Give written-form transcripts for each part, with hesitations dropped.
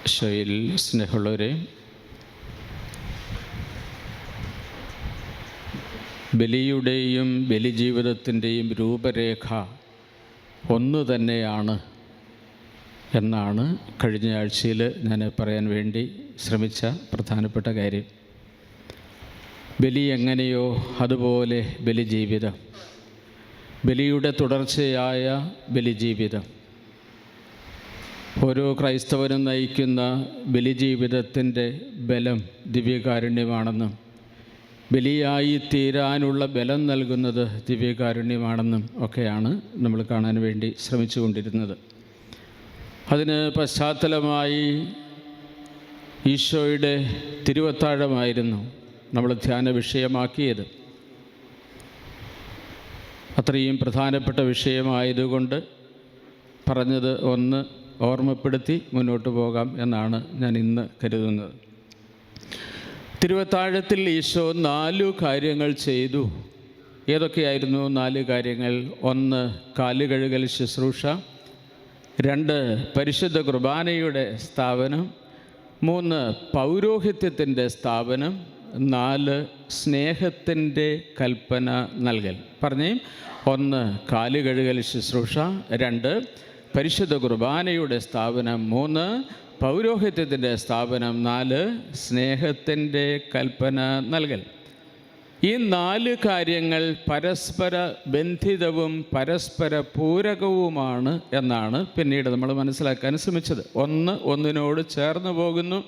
ഈശോയിൽ സ്നേഹമുള്ളവരെ, ബലിയുടെയും ബലിജീവിതത്തിൻ്റെയും രൂപരേഖ ഒന്നു തന്നെയാണ് എന്നാണ് കഴിഞ്ഞ ആഴ്ചയിൽ ഞാൻ പറയാൻ വേണ്ടി ശ്രമിച്ച പ്രധാനപ്പെട്ട കാര്യം. ബലി എങ്ങനെയോ അതുപോലെ ബലിജീവിതം, ബലിയുടെ തുടർച്ചയായ ബലിജീവിതം, ഓരോ ക്രൈസ്തവനും നയിക്കുന്ന ബലിജീവിതത്തിൻ്റെ ബലം ദിവ്യകാരുണ്യമാണെന്നും ബലിയായി തീരാനുള്ള ബലം നൽകുന്നത് ദിവ്യകാരുണ്യമാണെന്നും ഒക്കെയാണ് നമ്മൾ കാണാൻ വേണ്ടി ശ്രമിച്ചുകൊണ്ടിരുന്നത്. അതിന് പശ്ചാത്തലമായി ഈശോയുടെ തിരുവത്താഴമായിരുന്നു നമ്മൾ ധ്യാന വിഷയമാക്കിയത്. അത്രയും പ്രധാനപ്പെട്ട വിഷയമായതുകൊണ്ട് പറഞ്ഞത് ഒന്ന് ഓർമ്മപ്പെടുത്തി മുന്നോട്ട് പോകാം എന്നാണ് ഞാൻ ഇന്ന് കരുതുന്നത്. തിരുവത്താഴത്തിൽ ഈശോ 4 കാര്യങ്ങൾ ചെയ്തു. ഏതൊക്കെയായിരുന്നു 4 കാര്യങ്ങൾ? 1 കാലുകഴുകൽ ശുശ്രൂഷ, 2 പരിശുദ്ധ കുർബാനയുടെ സ്ഥാപനം, 3 പൗരോഹിത്യത്തിൻ്റെ സ്ഥാപനം, 4 സ്നേഹത്തിൻ്റെ കൽപ്പന നൽകൽ. പറഞ്ഞേ, 1 കാലുകഴുകൽ ശുശ്രൂഷ, 2 പരിശുദ്ധ കുർബാനയുടെ സ്ഥാപനം, 3 പൗരോഹിത്യത്തിൻ്റെ സ്ഥാപനം, 4 സ്നേഹത്തിൻ്റെ കൽപ്പന നൽകൽ. ഈ 4 കാര്യങ്ങൾ പരസ്പര ബന്ധിതവും പരസ്പര പൂരകവുമാണ് എന്നാണ് പിന്നീട് നമ്മൾ മനസ്സിലാക്കാൻ ശ്രമിച്ചത്. ഒന്ന് ഒന്നിനോട് ചേർന്ന് പോകുന്നു,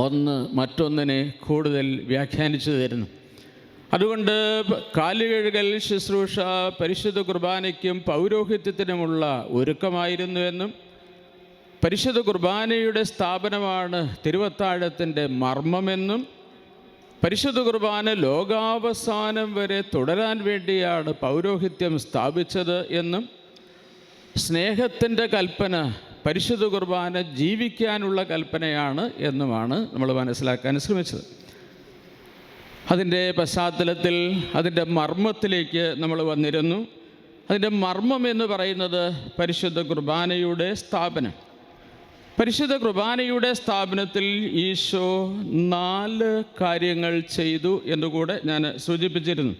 ഒന്ന് മറ്റൊന്നിനെ കൂടുതൽ വ്യാഖ്യാനിച്ചു തരുന്നു. അതുകൊണ്ട് കാലുകഴുകൽ ശുശ്രൂഷ പരിശുദ്ധ കുർബാനയ്ക്കും പൗരോഹിത്യത്തിനുമുള്ള ഒരുക്കമായിരുന്നുവെന്നും പരിശുദ്ധ കുർബാനയുടെ സ്ഥാപനമാണ് തിരുവത്താഴത്തിൻ്റെ മർമ്മമെന്നും പരിശുദ്ധ കുർബാന ലോകാവസാനം വരെ തുടരാൻ വേണ്ടിയാണ് പൗരോഹിത്യം സ്ഥാപിച്ചത് എന്നും സ്നേഹത്തിൻ്റെ കൽപ്പന പരിശുദ്ധ കുർബാന ജീവിക്കാനുള്ള കൽപ്പനയാണ് എന്നുമാണ് നമ്മൾ മനസ്സിലാക്കാൻ ശ്രമിച്ചത്. അതിൻ്റെ പശ്ചാത്തലത്തിൽ അതിൻ്റെ മർമ്മത്തിലേക്ക് നമ്മൾ വന്നിരുന്നു. അതിൻ്റെ മർമ്മം എന്ന് പറയുന്നത് പരിശുദ്ധ കുർബാനയുടെ സ്ഥാപനം. പരിശുദ്ധ കുർബാനയുടെ സ്ഥാപനത്തിൽ ഈശോ 4 കാര്യങ്ങൾ ചെയ്തു എന്നുകൂടെ ഞാൻ സൂചിപ്പിച്ചിരുന്നു.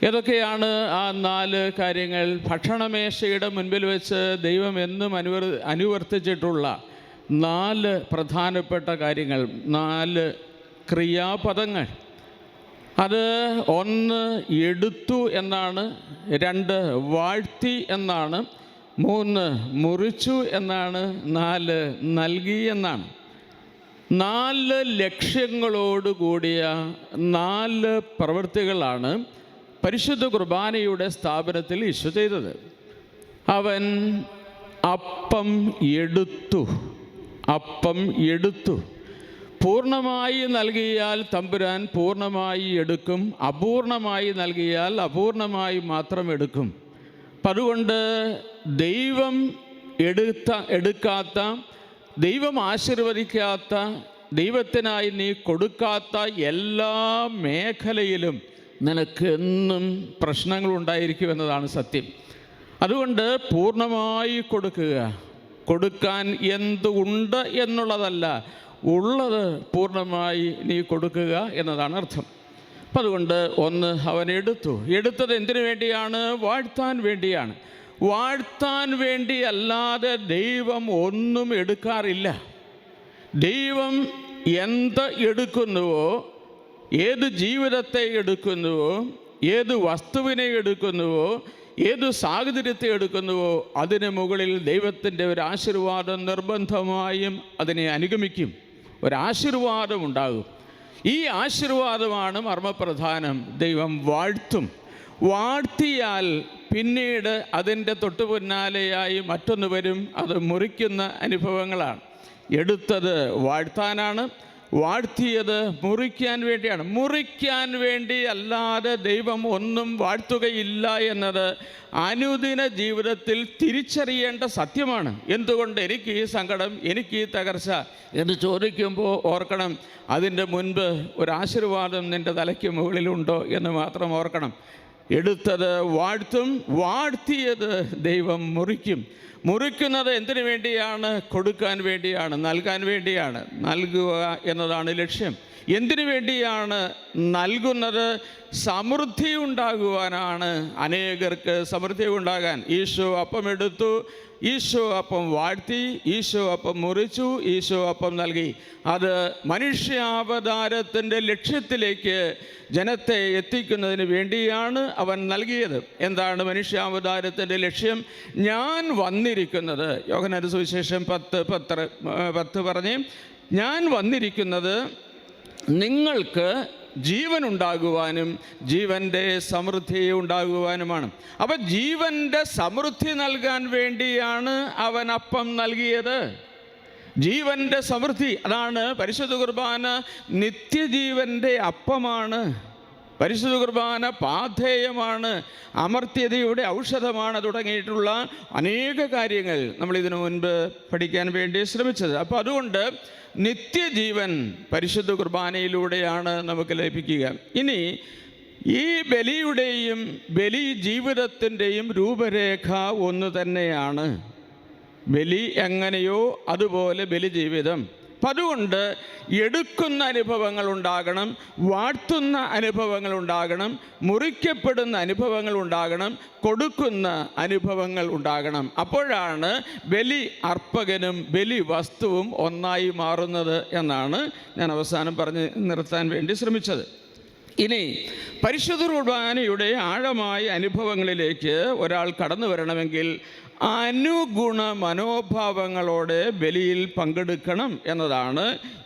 ഏതൊക്കെയാണ് ആ 4 കാര്യങ്ങൾ? ഭക്ഷണമേശയുടെ മുൻപിൽ വെച്ച് ദൈവം എന്നും അനുവർത്തിച്ചിട്ടുള്ള 4 പ്രധാനപ്പെട്ട കാര്യങ്ങൾ, 4 ക്രിയാപദങ്ങൾ. അത് 1 എടുത്തു എന്നാണ്, 2 വാഴ്ത്തി എന്നാണ്, 3 മുറിച്ചു എന്നാണ്, 4 നൽകി എന്നാണ്. 4 ലക്ഷ്യങ്ങളോട് കൂടിയ 4 പ്രവൃത്തികളാണ് പരിശുദ്ധ കുർബാനയുടെ സ്ഥാപനത്തിൽ ഈശോ ചെയ്തത്. അവൻ അപ്പം എടുത്തു. പൂർണ്ണമായി നൽകിയാൽ തമ്പുരാൻ പൂർണ്ണമായി എടുക്കും, അപൂർണമായി നൽകിയാൽ അപൂർണമായി മാത്രം എടുക്കും. അപ്പം അതുകൊണ്ട് ദൈവം എടുക്കാത്ത, ദൈവം ആശീർവദിക്കാത്ത, ദൈവത്തിനായി നീ കൊടുക്കാത്ത എല്ലാ മേഖലയിലും നിനക്കെന്നും പ്രശ്നങ്ങളുണ്ടായിരിക്കുമെന്നതാണ് സത്യം. അതുകൊണ്ട് പൂർണ്ണമായി കൊടുക്കുക. കൊടുക്കാൻ എന്തുണ്ട് എന്നുള്ളതല്ല, ഉള്ളത് പൂർണ്ണമായി നീ കൊടുക്കുക എന്നതാണ് അർത്ഥം. അപ്പം അതുകൊണ്ട് 1 അവൻ എടുത്തത് എന്തിനു വേണ്ടിയാണ്? വാഴ്ത്താൻ വേണ്ടിയാണ്. വാഴ്ത്താൻ വേണ്ടി അല്ലാതെ ദൈവം ഒന്നും എടുക്കാറില്ല. ദൈവം എന്ത് എടുക്കുന്നുവോ, ഏത് ജീവിതത്തെ എടുക്കുന്നുവോ, ഏത് വസ്തുവിനെ എടുക്കുന്നുവോ, ഏത് സാഹചര്യത്തെ എടുക്കുന്നുവോ അതിന് മുകളിൽ ദൈവത്തിൻ്റെ ഒരു ആശീർവാദം നിർബന്ധമായും അതിനെ അനുഗമിക്കും. ഒരാശീർവാദം ഉണ്ടാകും. ഈ ആശീർവാദമാണ് മർമ്മപ്രധാനം. ദൈവം വാഴ്ത്തിയാൽ പിന്നീട് അതിൻ്റെ തൊട്ടു പിന്നാലെയായി മറ്റൊന്ന് വരും. അത് മുറിക്കുന്ന അനുഭവങ്ങളാണ്. എടുത്തത് വാഴ്ത്താനാണ്, വാഴ്ത്തിയത് മുറിക്കാൻ വേണ്ടിയാണ്. മുറിക്കാൻ വേണ്ടി അല്ലാതെ ദൈവം ഒന്നും വാഴ്ത്തുകയില്ല എന്നത് അനുദിന ജീവിതത്തിൽ തിരിച്ചറിയേണ്ട സത്യമാണ്. എന്തുകൊണ്ട് എനിക്ക് ഈ സങ്കടം, എനിക്ക് ഈ തകർച്ച എന്ന് ചോദിക്കുമ്പോൾ ഓർക്കണം, അതിൻ്റെ മുൻപ് ഒരാശീർവാദം നിൻ്റെ തലയ്ക്ക് മുകളിലുണ്ടോ എന്ന് മാത്രം ഓർക്കണം. എടുത്തത് വാഴ്ത്തും, വാഴ്ത്തിയത് ദൈവം മുറിക്കും. മുറിക്കുന്നത് എന്തിനു വേണ്ടിയാണ്? കൊടുക്കാൻ വേണ്ടിയാണ്, നൽകാൻ വേണ്ടിയാണ്. നൽകുക എന്നതാണ് ലക്ഷ്യം. എന്തിനു വേണ്ടിയാണ് നൽകുന്നത്? സമൃദ്ധി ഉണ്ടാകുവാനാണ്. അനേകർക്ക് സമൃദ്ധി ഉണ്ടാകാൻ. ഈശോ അപ്പമെടുത്തു, ഈശോ അപ്പം വാഴ്ത്തി, ഈശോ അപ്പം മുറിച്ചു, ഈശോ അപ്പം നൽകി. അത് മനുഷ്യാവതാരത്തിൻ്റെ ലക്ഷ്യത്തിലേക്ക് ജനത്തെ എത്തിക്കുന്നതിന് വേണ്ടിയാണ് അവൻ നൽകിയത്. എന്താണ് മനുഷ്യാവതാരത്തിൻ്റെ ലക്ഷ്യം? ഞാൻ വന്നിരിക്കുന്നത്, യോഹന്നാന്റെ സുവിശേഷം 10:10 പറഞ്ഞ്, ഞാൻ വന്നിരിക്കുന്നത് നിങ്ങൾക്ക് ജീവൻ ഉണ്ടാകുവാനും ജീവൻ്റെ സമൃദ്ധി ഉണ്ടാകുവാനുമാണ്. അപ്പം ജീവൻ്റെ സമൃദ്ധി നൽകാൻ വേണ്ടിയാണ് അവൻ അപ്പം നൽകിയത്. ജീവൻ്റെ സമൃദ്ധി, അതാണ് പരിശുദ്ധ കുർബാന. നിത്യജീവൻ്റെ അപ്പമാണ് പരിശുദ്ധ കുർബാന. പാഥേയമാണ്, അമർത്യതയുടെ ഔഷധമാണ് തുടങ്ങിയിട്ടുള്ള അനേക കാര്യങ്ങൾ നമ്മൾ ഇതിനു മുൻപ് പഠിക്കാൻ വേണ്ടി ശ്രമിച്ചത്. അപ്പോൾ അതുകൊണ്ട് നിത്യജീവൻ പരിശുദ്ധ കുർബാനയിലൂടെയാണ് നമുക്ക് ലഭിക്കുക. ഇനി ഈ ബലിയുടെയും ബലി ജീവിതത്തിൻ്റെയും രൂപരേഖ ഒന്ന് തന്നെയാണ്. ബലി എങ്ങനെയോ അതുപോലെ ബലി ജീവിതം. അപ്പം അതുകൊണ്ട് എടുക്കുന്ന അനുഭവങ്ങൾ ഉണ്ടാകണം, വാഴ്ത്തുന്ന അനുഭവങ്ങൾ ഉണ്ടാകണം, മുറിക്കപ്പെടുന്ന അനുഭവങ്ങൾ ഉണ്ടാകണം, കൊടുക്കുന്ന അനുഭവങ്ങൾ ഉണ്ടാകണം. അപ്പോഴാണ് ബലി അർപ്പകനും ബലി വസ്തുവും ഒന്നായി മാറുന്നത് എന്നാണ് ഞാൻ അവസാനം പറഞ്ഞ് നിർത്താൻ വേണ്ടി ശ്രമിച്ചത്. ഇനി പരിശുദ്ധ കുർബാനയുടെ ആഴമായ അനുഭവങ്ങളിലേക്ക് ഒരാൾ കടന്നു വരണമെങ്കിൽ അനുഗുണ മനോഭാവങ്ങളോടെ ബലിയിൽ പങ്കെടുക്കണം എന്നതാണ്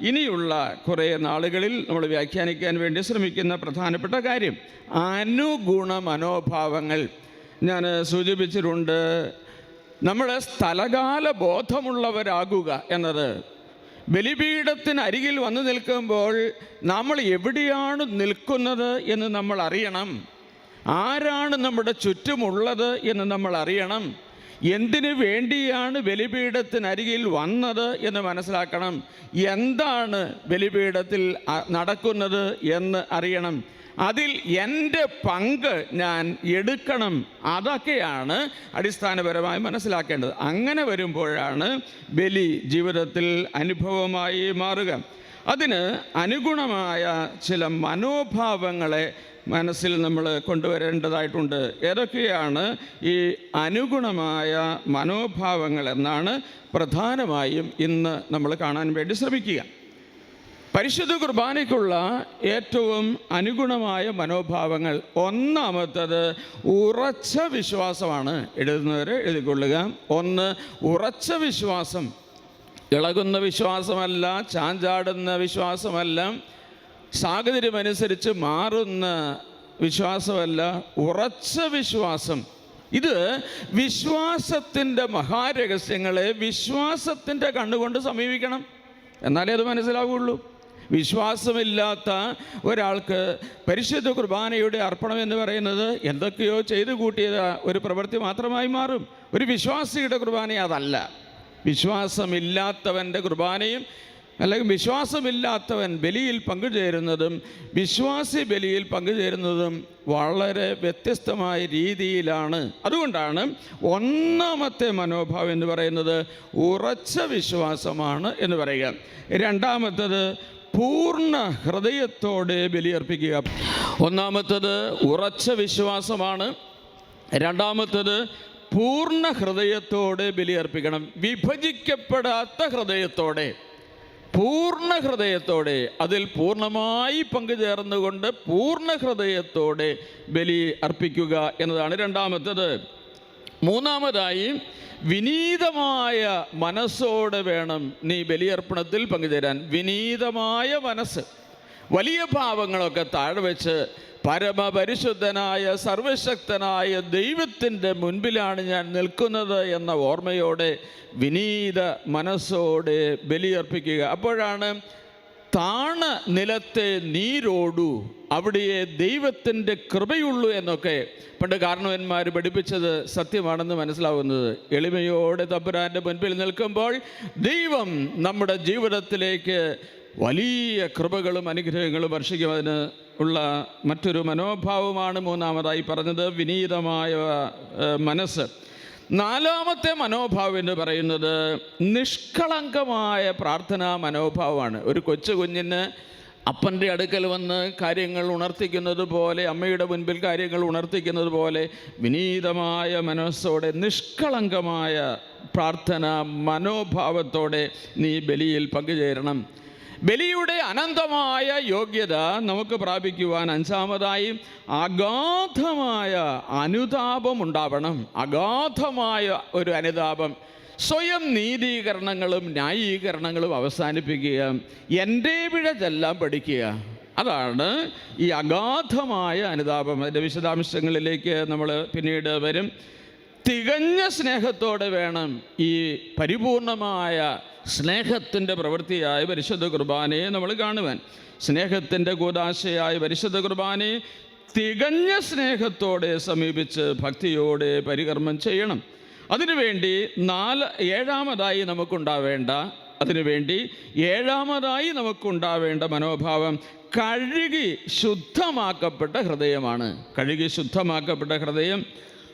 ഇനിയുള്ള കുറേ നാളുകളിൽ നമ്മൾ വ്യാഖ്യാനിക്കാൻ വേണ്ടി ശ്രമിക്കുന്ന പ്രധാനപ്പെട്ട കാര്യം. അനുഗുണ മനോഭാവങ്ങൾ ഞാൻ സൂചിപ്പിച്ചിട്ടുണ്ട്. നമ്മൾ സ്ഥലകാല ബോധമുള്ളവരാകുക എന്നത്, ബലിപീഠത്തിന് അരികിൽ വന്നു നിൽക്കുമ്പോൾ നമ്മൾ എവിടെയാണ് നിൽക്കുന്നത് എന്ന് നമ്മൾ അറിയണം. ആരാണ് നമ്മുടെ ചുറ്റുമുള്ളത് എന്ന് നമ്മൾ അറിയണം. എന്തിനു വേണ്ടിയാണ് ബലിപീഠത്തിനരികിൽ വന്നത് എന്ന് മനസ്സിലാക്കണം. എന്താണ് ബലിപീഠത്തിൽ നടക്കുന്നത് എന്ന് അറിയണം. അതിൽ എൻ്റെ പങ്ക് ഞാൻ എടുക്കണം. അതൊക്കെയാണ് അടിസ്ഥാനപരമായി മനസ്സിലാക്കേണ്ടത്. അങ്ങനെ വരുമ്പോഴാണ് ബലി ജീവിതത്തിൽ അനുഭവമായി മാറുക. അതിന് അനുഗുണമായ ചില മനോഭാവങ്ങളെ മനസ്സിൽ നമ്മൾ കൊണ്ടുവരേണ്ടതായിട്ടുണ്ട്. ഏതൊക്കെയാണ് ഈ അനുഗുണമായ മനോഭാവങ്ങൾ എന്നാണ് പ്രധാനമായും ഇന്ന് നമ്മൾ കാണാൻ വേണ്ടി ശ്രമിക്കുക. പരിശുദ്ധ കുർബാനയ്ക്കുള്ള ഏറ്റവും അനുഗുണമായ മനോഭാവങ്ങൾ, ഒന്നാമത്തത് ഉറച്ച വിശ്വാസമാണ്. എഴുതുന്നവർ എഴുതിക്കൊള്ളുക. ഒന്ന്, ഉറച്ച വിശ്വാസം. ഇളകുന്ന വിശ്വാസമല്ല, ചാഞ്ചാടുന്ന വിശ്വാസമല്ല, സാഹചര്യമനുസരിച്ച് മാറുന്ന വിശ്വാസമല്ല, ഉറച്ച വിശ്വാസം. ഇത് വിശ്വാസത്തിൻ്റെ മഹാരഹസ്യങ്ങളെ വിശ്വാസത്തിൻ്റെ കണ്ണുകൊണ്ട് സമീപിക്കണം, എന്നാലേ അത് മനസ്സിലാവുകയുള്ളൂ. വിശ്വാസമില്ലാത്ത ഒരാൾക്ക് പരിശുദ്ധ കുർബാനയുടെ അർപ്പണം എന്ന് പറയുന്നത് എന്തൊക്കെയോ ചെയ്തു കൂട്ടിയ ഒരു പ്രവൃത്തി മാത്രമായി മാറും. ഒരു വിശ്വാസിയുടെ കുർബാന അതല്ല. വിശ്വാസമില്ലാത്തവൻ്റെ കുർബാനയും അല്ലെങ്കിൽ വിശ്വാസമില്ലാത്തവൻ ബലിയിൽ പങ്കുചേരുന്നതും വിശ്വാസി ബലിയിൽ പങ്കുചേരുന്നതും വളരെ വ്യത്യസ്തമായ രീതിയിലാണ്. അതുകൊണ്ടാണ് ഒന്നാമത്തെ മനോഭാവം എന്ന് പറയുന്നത് ഉറച്ച വിശ്വാസമാണ് എന്ന് പറയുക. രണ്ടാമത്തത് പൂർണ്ണ ഹൃദയത്തോടെ ബലിയർപ്പിക്കുക. ഒന്നാമത്തത് ഉറച്ച വിശ്വാസമാണ്. രണ്ടാമത്തത് പൂർണ്ണ ഹൃദയത്തോടെ ബലിയർപ്പിക്കണം. വിഭജിക്കപ്പെടാത്ത ഹൃദയത്തോടെ, പൂർണ്ണ ഹൃദയത്തോടെ, അതിൽ പൂർണ്ണമായി പങ്കുചേർന്നുകൊണ്ട് പൂർണ്ണ ഹൃദയത്തോടെ ബലി അർപ്പിക്കുക എന്നതാണ് രണ്ടാമത്തത്. മൂന്നാമതായി വിനീതമായ മനസ്സോടെ വേണം നീ ബലിയർപ്പണത്തിൽ പങ്കുചേരാൻ. വിനീതമായ മനസ്സ്. വലിയ പാവങ്ങളൊക്കെ താഴെ വെച്ച് പരമപരിശുദ്ധനായ സർവശക്തനായ ദൈവത്തിൻ്റെ മുൻപിലാണ് ഞാൻ നിൽക്കുന്നത് എന്ന ഓർമ്മയോടെ വിനീത മനസ്സോടെ ബലിയർപ്പിക്കുക. അപ്പോഴാണ് താണ നിലത്തെ നീരോടു അവിടെയേ ദൈവത്തിൻ്റെ കൃപയുള്ളൂ എന്നൊക്കെ പണ്ട് കാരണവന്മാർ പഠിപ്പിച്ചത് സത്യമാണെന്ന് മനസ്സിലാവുന്നത്. എളിമയോടെ തമ്പുരാൻ്റെ മുൻപിൽ നിൽക്കുമ്പോൾ ദൈവം നമ്മുടെ ജീവിതത്തിലേക്ക് വലിയ കൃപകളും അനുഗ്രഹങ്ങളും വർഷിക്കുന്നതിന് ഉള്ള മറ്റൊരു മനോഭാവമാണ് മൂന്നാമതായി പറഞ്ഞത്, വിനീതമായ മനസ്സ്. നാലാമത്തെ മനോഭാവം എന്ന് പറയുന്നത് നിഷ്കളങ്കമായ പ്രാർത്ഥനാ മനോഭാവമാണ്. ഒരു കൊച്ചു കുഞ്ഞിന് അപ്പൻ്റെ അടുക്കൽ വന്ന് കാര്യങ്ങൾ ഉണർത്തിക്കുന്നത് പോലെ, അമ്മയുടെ മുൻപിൽ കാര്യങ്ങൾ ഉണർത്തിക്കുന്നത് പോലെ വിനീതമായ മനസ്സോടെ നിഷ്കളങ്കമായ പ്രാർത്ഥനാ മനോഭാവത്തോടെ നീ ബലിയിൽ പങ്കുചേരണം. ബലിയുടെ അനന്തമായ യോഗ്യത നമുക്ക് പ്രാപിക്കുവാൻ അഞ്ചാമതായി അഗാധമായ അനുതാപം ഉണ്ടാവണം. അഗാധമായ ഒരു അനുതാപം. സ്വയം നീതീകരണങ്ങളും ന്യായീകരണങ്ങളും അവസാനിപ്പിക്കുക, എൻ്റെ പിഴച്ചെല്ലാം പഠിക്കുക. അതാണ് ഈ അഗാധമായ അനുതാപം. അതിൻ്റെ വിശദാംശങ്ങളിലേക്ക് നമ്മൾ പിന്നീട് വരും. തികഞ്ഞ സ്നേഹത്തോടെ വേണം ഈ പരിപൂർണമായ സ്നേഹത്തിൻ്റെ പ്രവൃത്തിയായ പരിശുദ്ധ കുർബാനയെ നമ്മൾ കാണുവാൻ. സ്നേഹത്തിൻ്റെ കൂദാശയായ പരിശുദ്ധ കുർബാനയെ തികഞ്ഞ സ്നേഹത്തോടെ സമീപിച്ച് ഭക്തിയോടെ പരികർമ്മം ചെയ്യണം. അതിനുവേണ്ടി ഏഴാമതായി നമുക്കുണ്ടാവേണ്ട മനോഭാവം കഴുകി ശുദ്ധമാക്കപ്പെട്ട ഹൃദയമാണ്. കഴുകി ശുദ്ധമാക്കപ്പെട്ട ഹൃദയം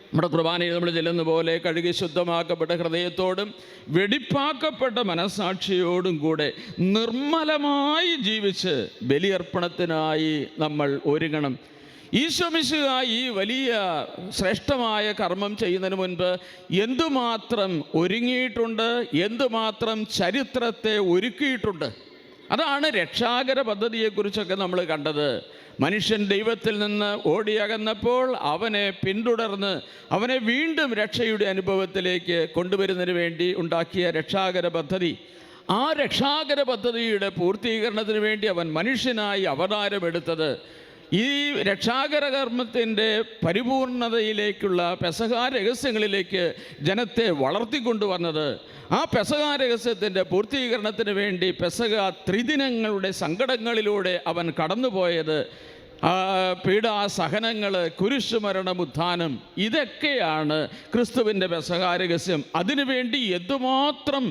നമ്മുടെ കുർബാനയിൽ നമ്മൾ ചെല്ലുന്ന പോലെ കഴുകി ശുദ്ധമാക്കപ്പെട്ട ഹൃദയത്തോടും വെടിപ്പാക്കപ്പെട്ട മനസ്സാക്ഷിയോടും കൂടെ നിർമ്മലമായി ജീവിച്ച് ബലിയർപ്പണത്തിനായി നമ്മൾ ഒരുങ്ങണം. ഈശോ മിശിഹ ഈ വലിയ ശ്രേഷ്ഠമായ കർമ്മം ചെയ്യുന്നതിന് മുൻപ് എന്തുമാത്രം ഒരുങ്ങിയിട്ടുണ്ട്, എന്തുമാത്രം ചരിത്രത്തെ ഒരുക്കിയിട്ടുണ്ട്. അതാണ് രക്ഷാകര പദ്ധതിയെക്കുറിച്ചൊക്കെ നമ്മൾ കണ്ടത്. മനുഷ്യൻ ദൈവത്തിൽ നിന്ന് ഓടിയകന്നപ്പോൾ അവനെ പിന്തുടർന്ന് അവനെ വീണ്ടും രക്ഷയുടെ അനുഭവത്തിലേക്ക് കൊണ്ടുവരുന്നതിന് വേണ്ടി ഉണ്ടാക്കിയ രക്ഷാകര പദ്ധതി. ആ രക്ഷാകര പദ്ധതിയുടെ പൂർത്തീകരണത്തിന് വേണ്ടി അവൻ മനുഷ്യനായി അവതാരമെടുത്തത്. ഈ രക്ഷാകര കർമ്മത്തിൻ്റെ പരിപൂർണതയിലേക്കുള്ള പെസഹാ രഹസ്യങ്ങളിലേക്ക് ജനത്തെ വളർത്തിക്കൊണ്ടുവന്നത്, ആ പെസഹാ രഹസ്യത്തിൻ്റെ പൂർത്തീകരണത്തിന് വേണ്ടി പെസഹാ ത്രിദിനങ്ങളുടെ സങ്കടങ്ങളിലൂടെ അവൻ കടന്നുപോയത്, പീഡാസഹനങ്ങൾ, കുരിശുമരണം, ഉത്ഥാനം, ഇതൊക്കെയാണ് ക്രിസ്തുവിൻ്റെ പെസഹാ രഹസ്യം. അതിനുവേണ്ടി എന്തുമാത്രം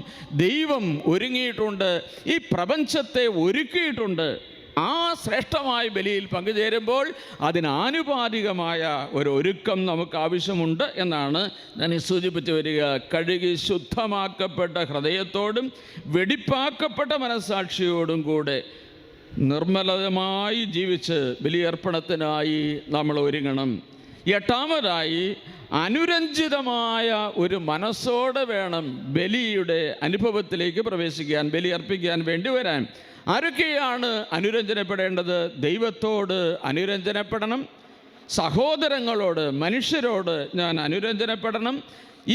ദൈവം ഒരുങ്ങിയിട്ടുണ്ട്, ഈ പ്രപഞ്ചത്തെ ഒരുക്കിയിട്ടുണ്ട്. ആ ശ്രേഷ്ഠമായ ബലിയിൽ പങ്കുചേരുമ്പോൾ അതിനാനുപാതികമായ ഒരു ഒരുക്കം നമുക്ക് ആവശ്യമുണ്ട് എന്നാണ് ഞാൻ സൂചിപ്പിച്ചു വരിക. കഴുകി ശുദ്ധമാക്കപ്പെട്ട ഹൃദയത്തോടും വെടിപ്പാക്കപ്പെട്ട മനസ്സാക്ഷിയോടും കൂടെ നിർമ്മലമായി ജീവിച്ച് ബലിയർപ്പണത്തിനായി നമ്മൾ ഒരുങ്ങണം. എട്ടാമതായി അനുരഞ്ജിതമായ ഒരു മനസ്സോടെ വേണം ബലിയുടെ അനുഭവത്തിലേക്ക് പ്രവേശിക്കാൻ, ബലി അർപ്പിക്കാൻ വേണ്ടി വരാൻ. ആരൊക്കെയാണ് അനുരഞ്ജനപ്പെടേണ്ടത്? ദൈവത്തോട് അനുരഞ്ജനപ്പെടണം, സഹോദരങ്ങളോട്, മനുഷ്യരോട് ഞാൻ അനുരഞ്ജനപ്പെടണം,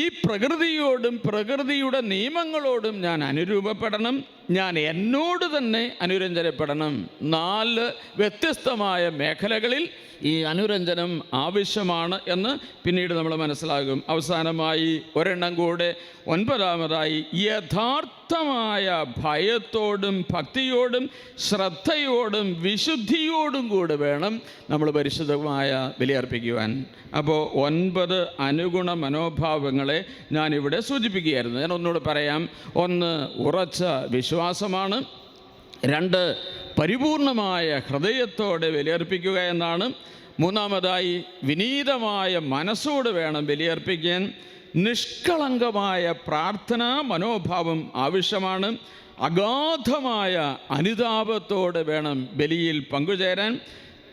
ഈ പ്രകൃതിയോടും പ്രകൃതിയുടെ നിയമങ്ങളോടും ഞാൻ അനുരൂപപ്പെടണം, ഞാൻ എന്നോട് തന്നെ അനുരഞ്ജനപ്പെടണം. 4 വ്യത്യസ്തമായ മേഖലകളിൽ ഈ അനുരഞ്ജനം ആവശ്യമാണ് എന്ന് പിന്നീട് നമ്മൾ മനസ്സിലാകും. അവസാനമായി ഒരെണ്ണം കൂടെ, 9-ാമതായി യഥാർത്ഥമായ ഭയത്തോടും ഭക്തിയോടും ശ്രദ്ധയോടും വിശുദ്ധിയോടും കൂടെ വേണം നമ്മൾ പരിശുദ്ധമായ ബലിയർപ്പിക്കുവാൻ. അപ്പോൾ 9 അനുഗുണ മനോഭാവങ്ങളെ ഞാനിവിടെ സൂചിപ്പിക്കുകയായിരുന്നു. ഞാൻ ഒന്നുകൂടെ പറയാം. 1 ഉറച്ച വിശ്വാസമാണ്. 2 പരിപൂർണമായ ഹൃദയത്തോടെ ബലിയർപ്പിക്കുക എന്നാണ്. 3-ാമതായി വിനീതമായ മനസ്സോട് വേണം ബലിയർപ്പിക്കാൻ. നിഷ്കളങ്കമായ പ്രാർത്ഥനാ മനോഭാവം ആവശ്യമാണ്. അഗാധമായ അനുതാപത്തോടെ വേണം ബലിയിൽ പങ്കുചേരാൻ.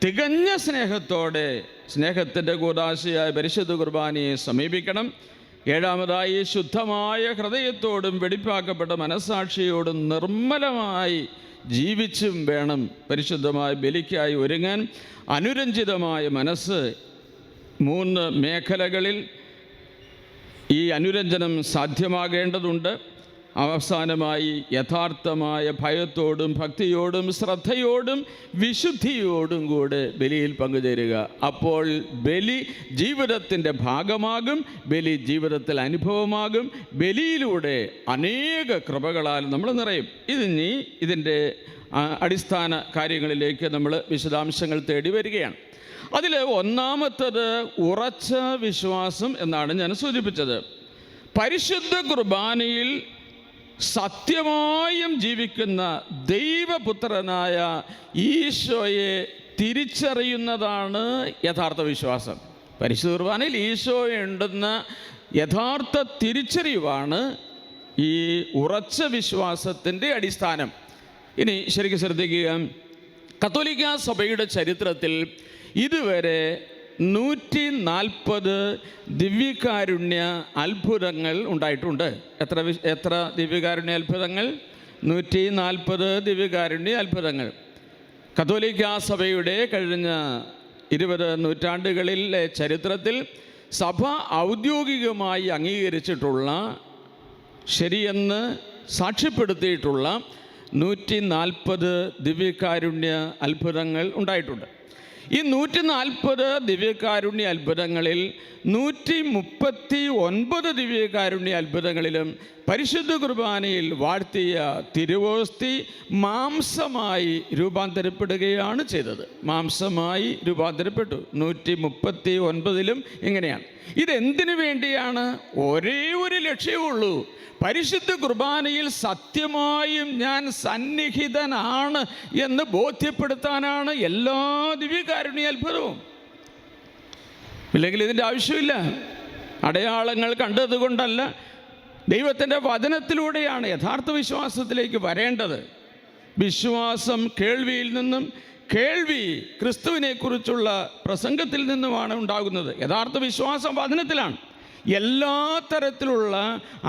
തികഞ്ഞ സ്നേഹത്തോടെ സ്നേഹത്തിൻ്റെ കൂദാശയായ പരിശുദ്ധ കുർബാനയെ സമീപിക്കണം. 7-ാമതായി ശുദ്ധമായ ഹൃദയത്തോടും വെടിപ്പാക്കപ്പെട്ട മനസ്സാക്ഷിയോടും നിർമ്മലമായി ജീവിച്ചും വേണം പരിശുദ്ധമായ ബലിക്കായി ഒരുങ്ങാൻ. അനുരഞ്ജിതമായ മനസ്സ്. 3 മേഖലകളിൽ ഈ അനുരഞ്ജനം സാധ്യമാകേണ്ടതുണ്ട്. അവസാനമായി യഥാർത്ഥമായ ഭയത്തോടും ഭക്തിയോടും ശ്രദ്ധയോടും വിശുദ്ധിയോടും കൂടെ ബലിയിൽ പങ്കുചേരുക. അപ്പോൾ ബലി ജീവിതത്തിൻ്റെ ഭാഗമാകും, ബലി ജീവിതത്തിൽ അനുഭവമാകും. ബലിയിലൂടെ അനേക കൃപകളാൽ നമ്മൾ നിറയും. ഇതിൻ്റെ അടിസ്ഥാന കാര്യങ്ങളിലേക്ക് നമ്മൾ വിശദാംശങ്ങൾ തേടി വരികയാണ്. അതിൽ 1-ാമത്തേത് ഉറച്ച വിശ്വാസം എന്നാണ് ഞാൻ സൂചിപ്പിച്ചത്. പരിശുദ്ധ കുർബാനയിൽ സത്യമായും ജീവിക്കുന്ന ദൈവപുത്രനായ ഈശോയെ തിരിച്ചറിയുന്നതാണ് യഥാർത്ഥ വിശ്വാസം. പരിശുദ്ധ കുർബാനയിൽ ഈശോ ഉണ്ടെന്ന് യഥാർത്ഥ തിരിച്ചറിവാണ് ഈ ഉറച്ച വിശ്വാസത്തിൻ്റെ അടിസ്ഥാനം. ഇനി ശരിക്കും ശ്രദ്ധിക്കുക, കത്തോലിക്കാ സഭയുടെ ചരിത്രത്തിൽ ഇതുവരെ 140 ദിവ്യകാരുണ്യ അത്ഭുതങ്ങൾ ഉണ്ടായിട്ടുണ്ട്. എത്ര ദിവ്യകാരുണ്യ അത്ഭുതങ്ങൾ? 140 ദിവ്യകാരുണ്യ അത്ഭുതങ്ങൾ. കത്തോലിക്കാ സഭയുടെ കഴിഞ്ഞ 20 നൂറ്റാണ്ടുകളിലെ ചരിത്രത്തിൽ സഭ ഔദ്യോഗികമായി അംഗീകരിച്ചിട്ടുള്ള, ശരിയെന്ന് സാക്ഷ്യപ്പെടുത്തിയിട്ടുള്ള 140 ദിവ്യകാരുണ്യ അത്ഭുതങ്ങൾ ഉണ്ടായിട്ടുണ്ട്. ഈ 140 ദിവ്യകാരുണ്യ അത്ഭുതങ്ങളിൽ 139 ദിവ്യകാരുണ്യ അത്ഭുതങ്ങളിലും പരിശുദ്ധ കുർബാനയിൽ വാഴ്ത്തിയ തിരുവോസ്തി മാംസമായി രൂപാന്തരപ്പെടുകയാണ് ചെയ്തത്. മാംസമായി രൂപാന്തരപ്പെട്ടു. 139 ഇങ്ങനെയാണ്. ഇതെന്തിനു വേണ്ടിയാണ്? ഒരേ ഒരു ലക്ഷ്യമുള്ളൂ. പരിശുദ്ധ കുർബാനയിൽ സത്യമായും ഞാൻ സന്നിഹിതനാണ് എന്ന് ബോധ്യപ്പെടുത്താനാണ് എല്ലാ ദിവ്യകാരുണ്യ അത്ഭുതവും. ഇല്ലെങ്കിൽ ഇതിൻ്റെ ആവശ്യമില്ല. അടയാളങ്ങൾ കണ്ടതുകൊണ്ടല്ല, ദൈവത്തിൻ്റെ വചനത്തിലൂടെയാണ് യഥാർത്ഥ വിശ്വാസത്തിലേക്ക് വരേണ്ടത്. വിശ്വാസം കേൾവിയിൽ നിന്നും, കേൾവി ക്രിസ്തുവിനെക്കുറിച്ചുള്ള പ്രസംഗത്തിൽ നിന്നുമാണ് ഉണ്ടാകുന്നത്. യഥാർത്ഥ വിശ്വാസം വചനത്തിലാണ്. എല്ലാ തരത്തിലുള്ള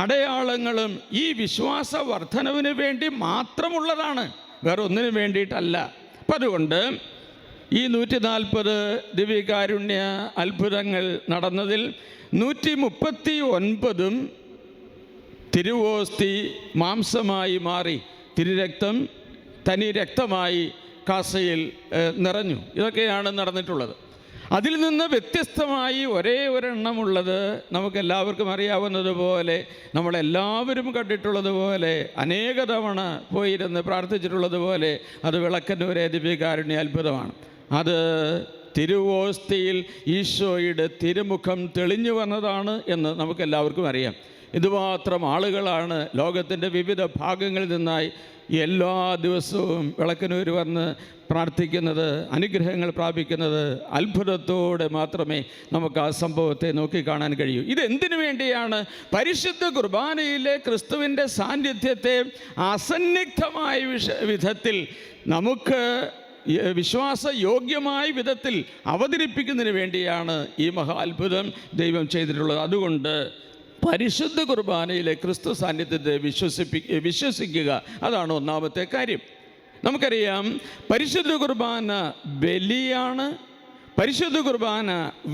അടയാളങ്ങളും ഈ വിശ്വാസ വർധനവിന് വേണ്ടി മാത്രമുള്ളതാണ്, വേറെ ഒന്നിനു വേണ്ടിയിട്ടല്ല. അപ്പം അതുകൊണ്ട് ഈ 140 ദിവ്യകാരുണ്യ അത്ഭുതങ്ങൾ നടന്നതിൽ 139 തിരുവോസ്തി മാംസമായി മാറി, തിരുരക്തം തനി രക്തമായി കാസയിൽ നിറഞ്ഞു. ഇതൊക്കെയാണ് നടന്നിട്ടുള്ളത്. അതിൽ നിന്ന് വ്യത്യസ്തമായി ഒരേ ഒരെണ്ണമുള്ളത് നമുക്കെല്ലാവർക്കും അറിയാവുന്നതുപോലെ, നമ്മളെല്ലാവരും കണ്ടിട്ടുള്ളതുപോലെ, അനേക തവണ പോയിരുന്ന് പ്രാർത്ഥിച്ചിട്ടുള്ളതുപോലെ, അത് വിളക്കന്നൂരെ ദിവ്യകാരുണ്യ അത്ഭുതമാണ്. അത് തിരുവോസ്തിയിൽ ഈശോയുടെ തിരുമുഖം തെളിഞ്ഞു വന്നതാണ് എന്ന് നമുക്കെല്ലാവർക്കും അറിയാം. ഇതുമാത്രം ആളുകളാണ് ലോകത്തിൻ്റെ വിവിധ ഭാഗങ്ങളിൽ നിന്നായി എല്ലാ ദിവസവും വിളക്കന്നൂർ വന്ന് പ്രാർത്ഥിക്കുന്നത്, അനുഗ്രഹങ്ങൾ പ്രാപിക്കുന്നത്. അത്ഭുതത്തോടെ മാത്രമേ നമുക്ക് ആ സംഭവത്തെ നോക്കിക്കാണാൻ കഴിയൂ. ഇതെന്തിനു വേണ്ടിയാണ്? പരിശുദ്ധ കുർബാനയിലെ ക്രിസ്തുവിൻ്റെ സാന്നിധ്യത്തെ അസന്നിഗ്ധമായ വിധത്തിൽ നമുക്ക് വിശ്വാസയോഗ്യമായ വിധത്തിൽ അവതരിപ്പിക്കുന്നതിന് വേണ്ടിയാണ് ഈ മഹാ അത്ഭുതം ദൈവം ചെയ്തിട്ടുള്ളത്. അതുകൊണ്ട് പരിശുദ്ധ കുർബാനയിലെ ക്രിസ്തു സാന്നിധ്യത്തെ വിശ്വസിക്കുക, അതാണ് ഒന്നാമത്തെ കാര്യം. നമുക്കറിയാം, പരിശുദ്ധ കുർബാന ബലിയാണ്, പരിശുദ്ധ കുർബാന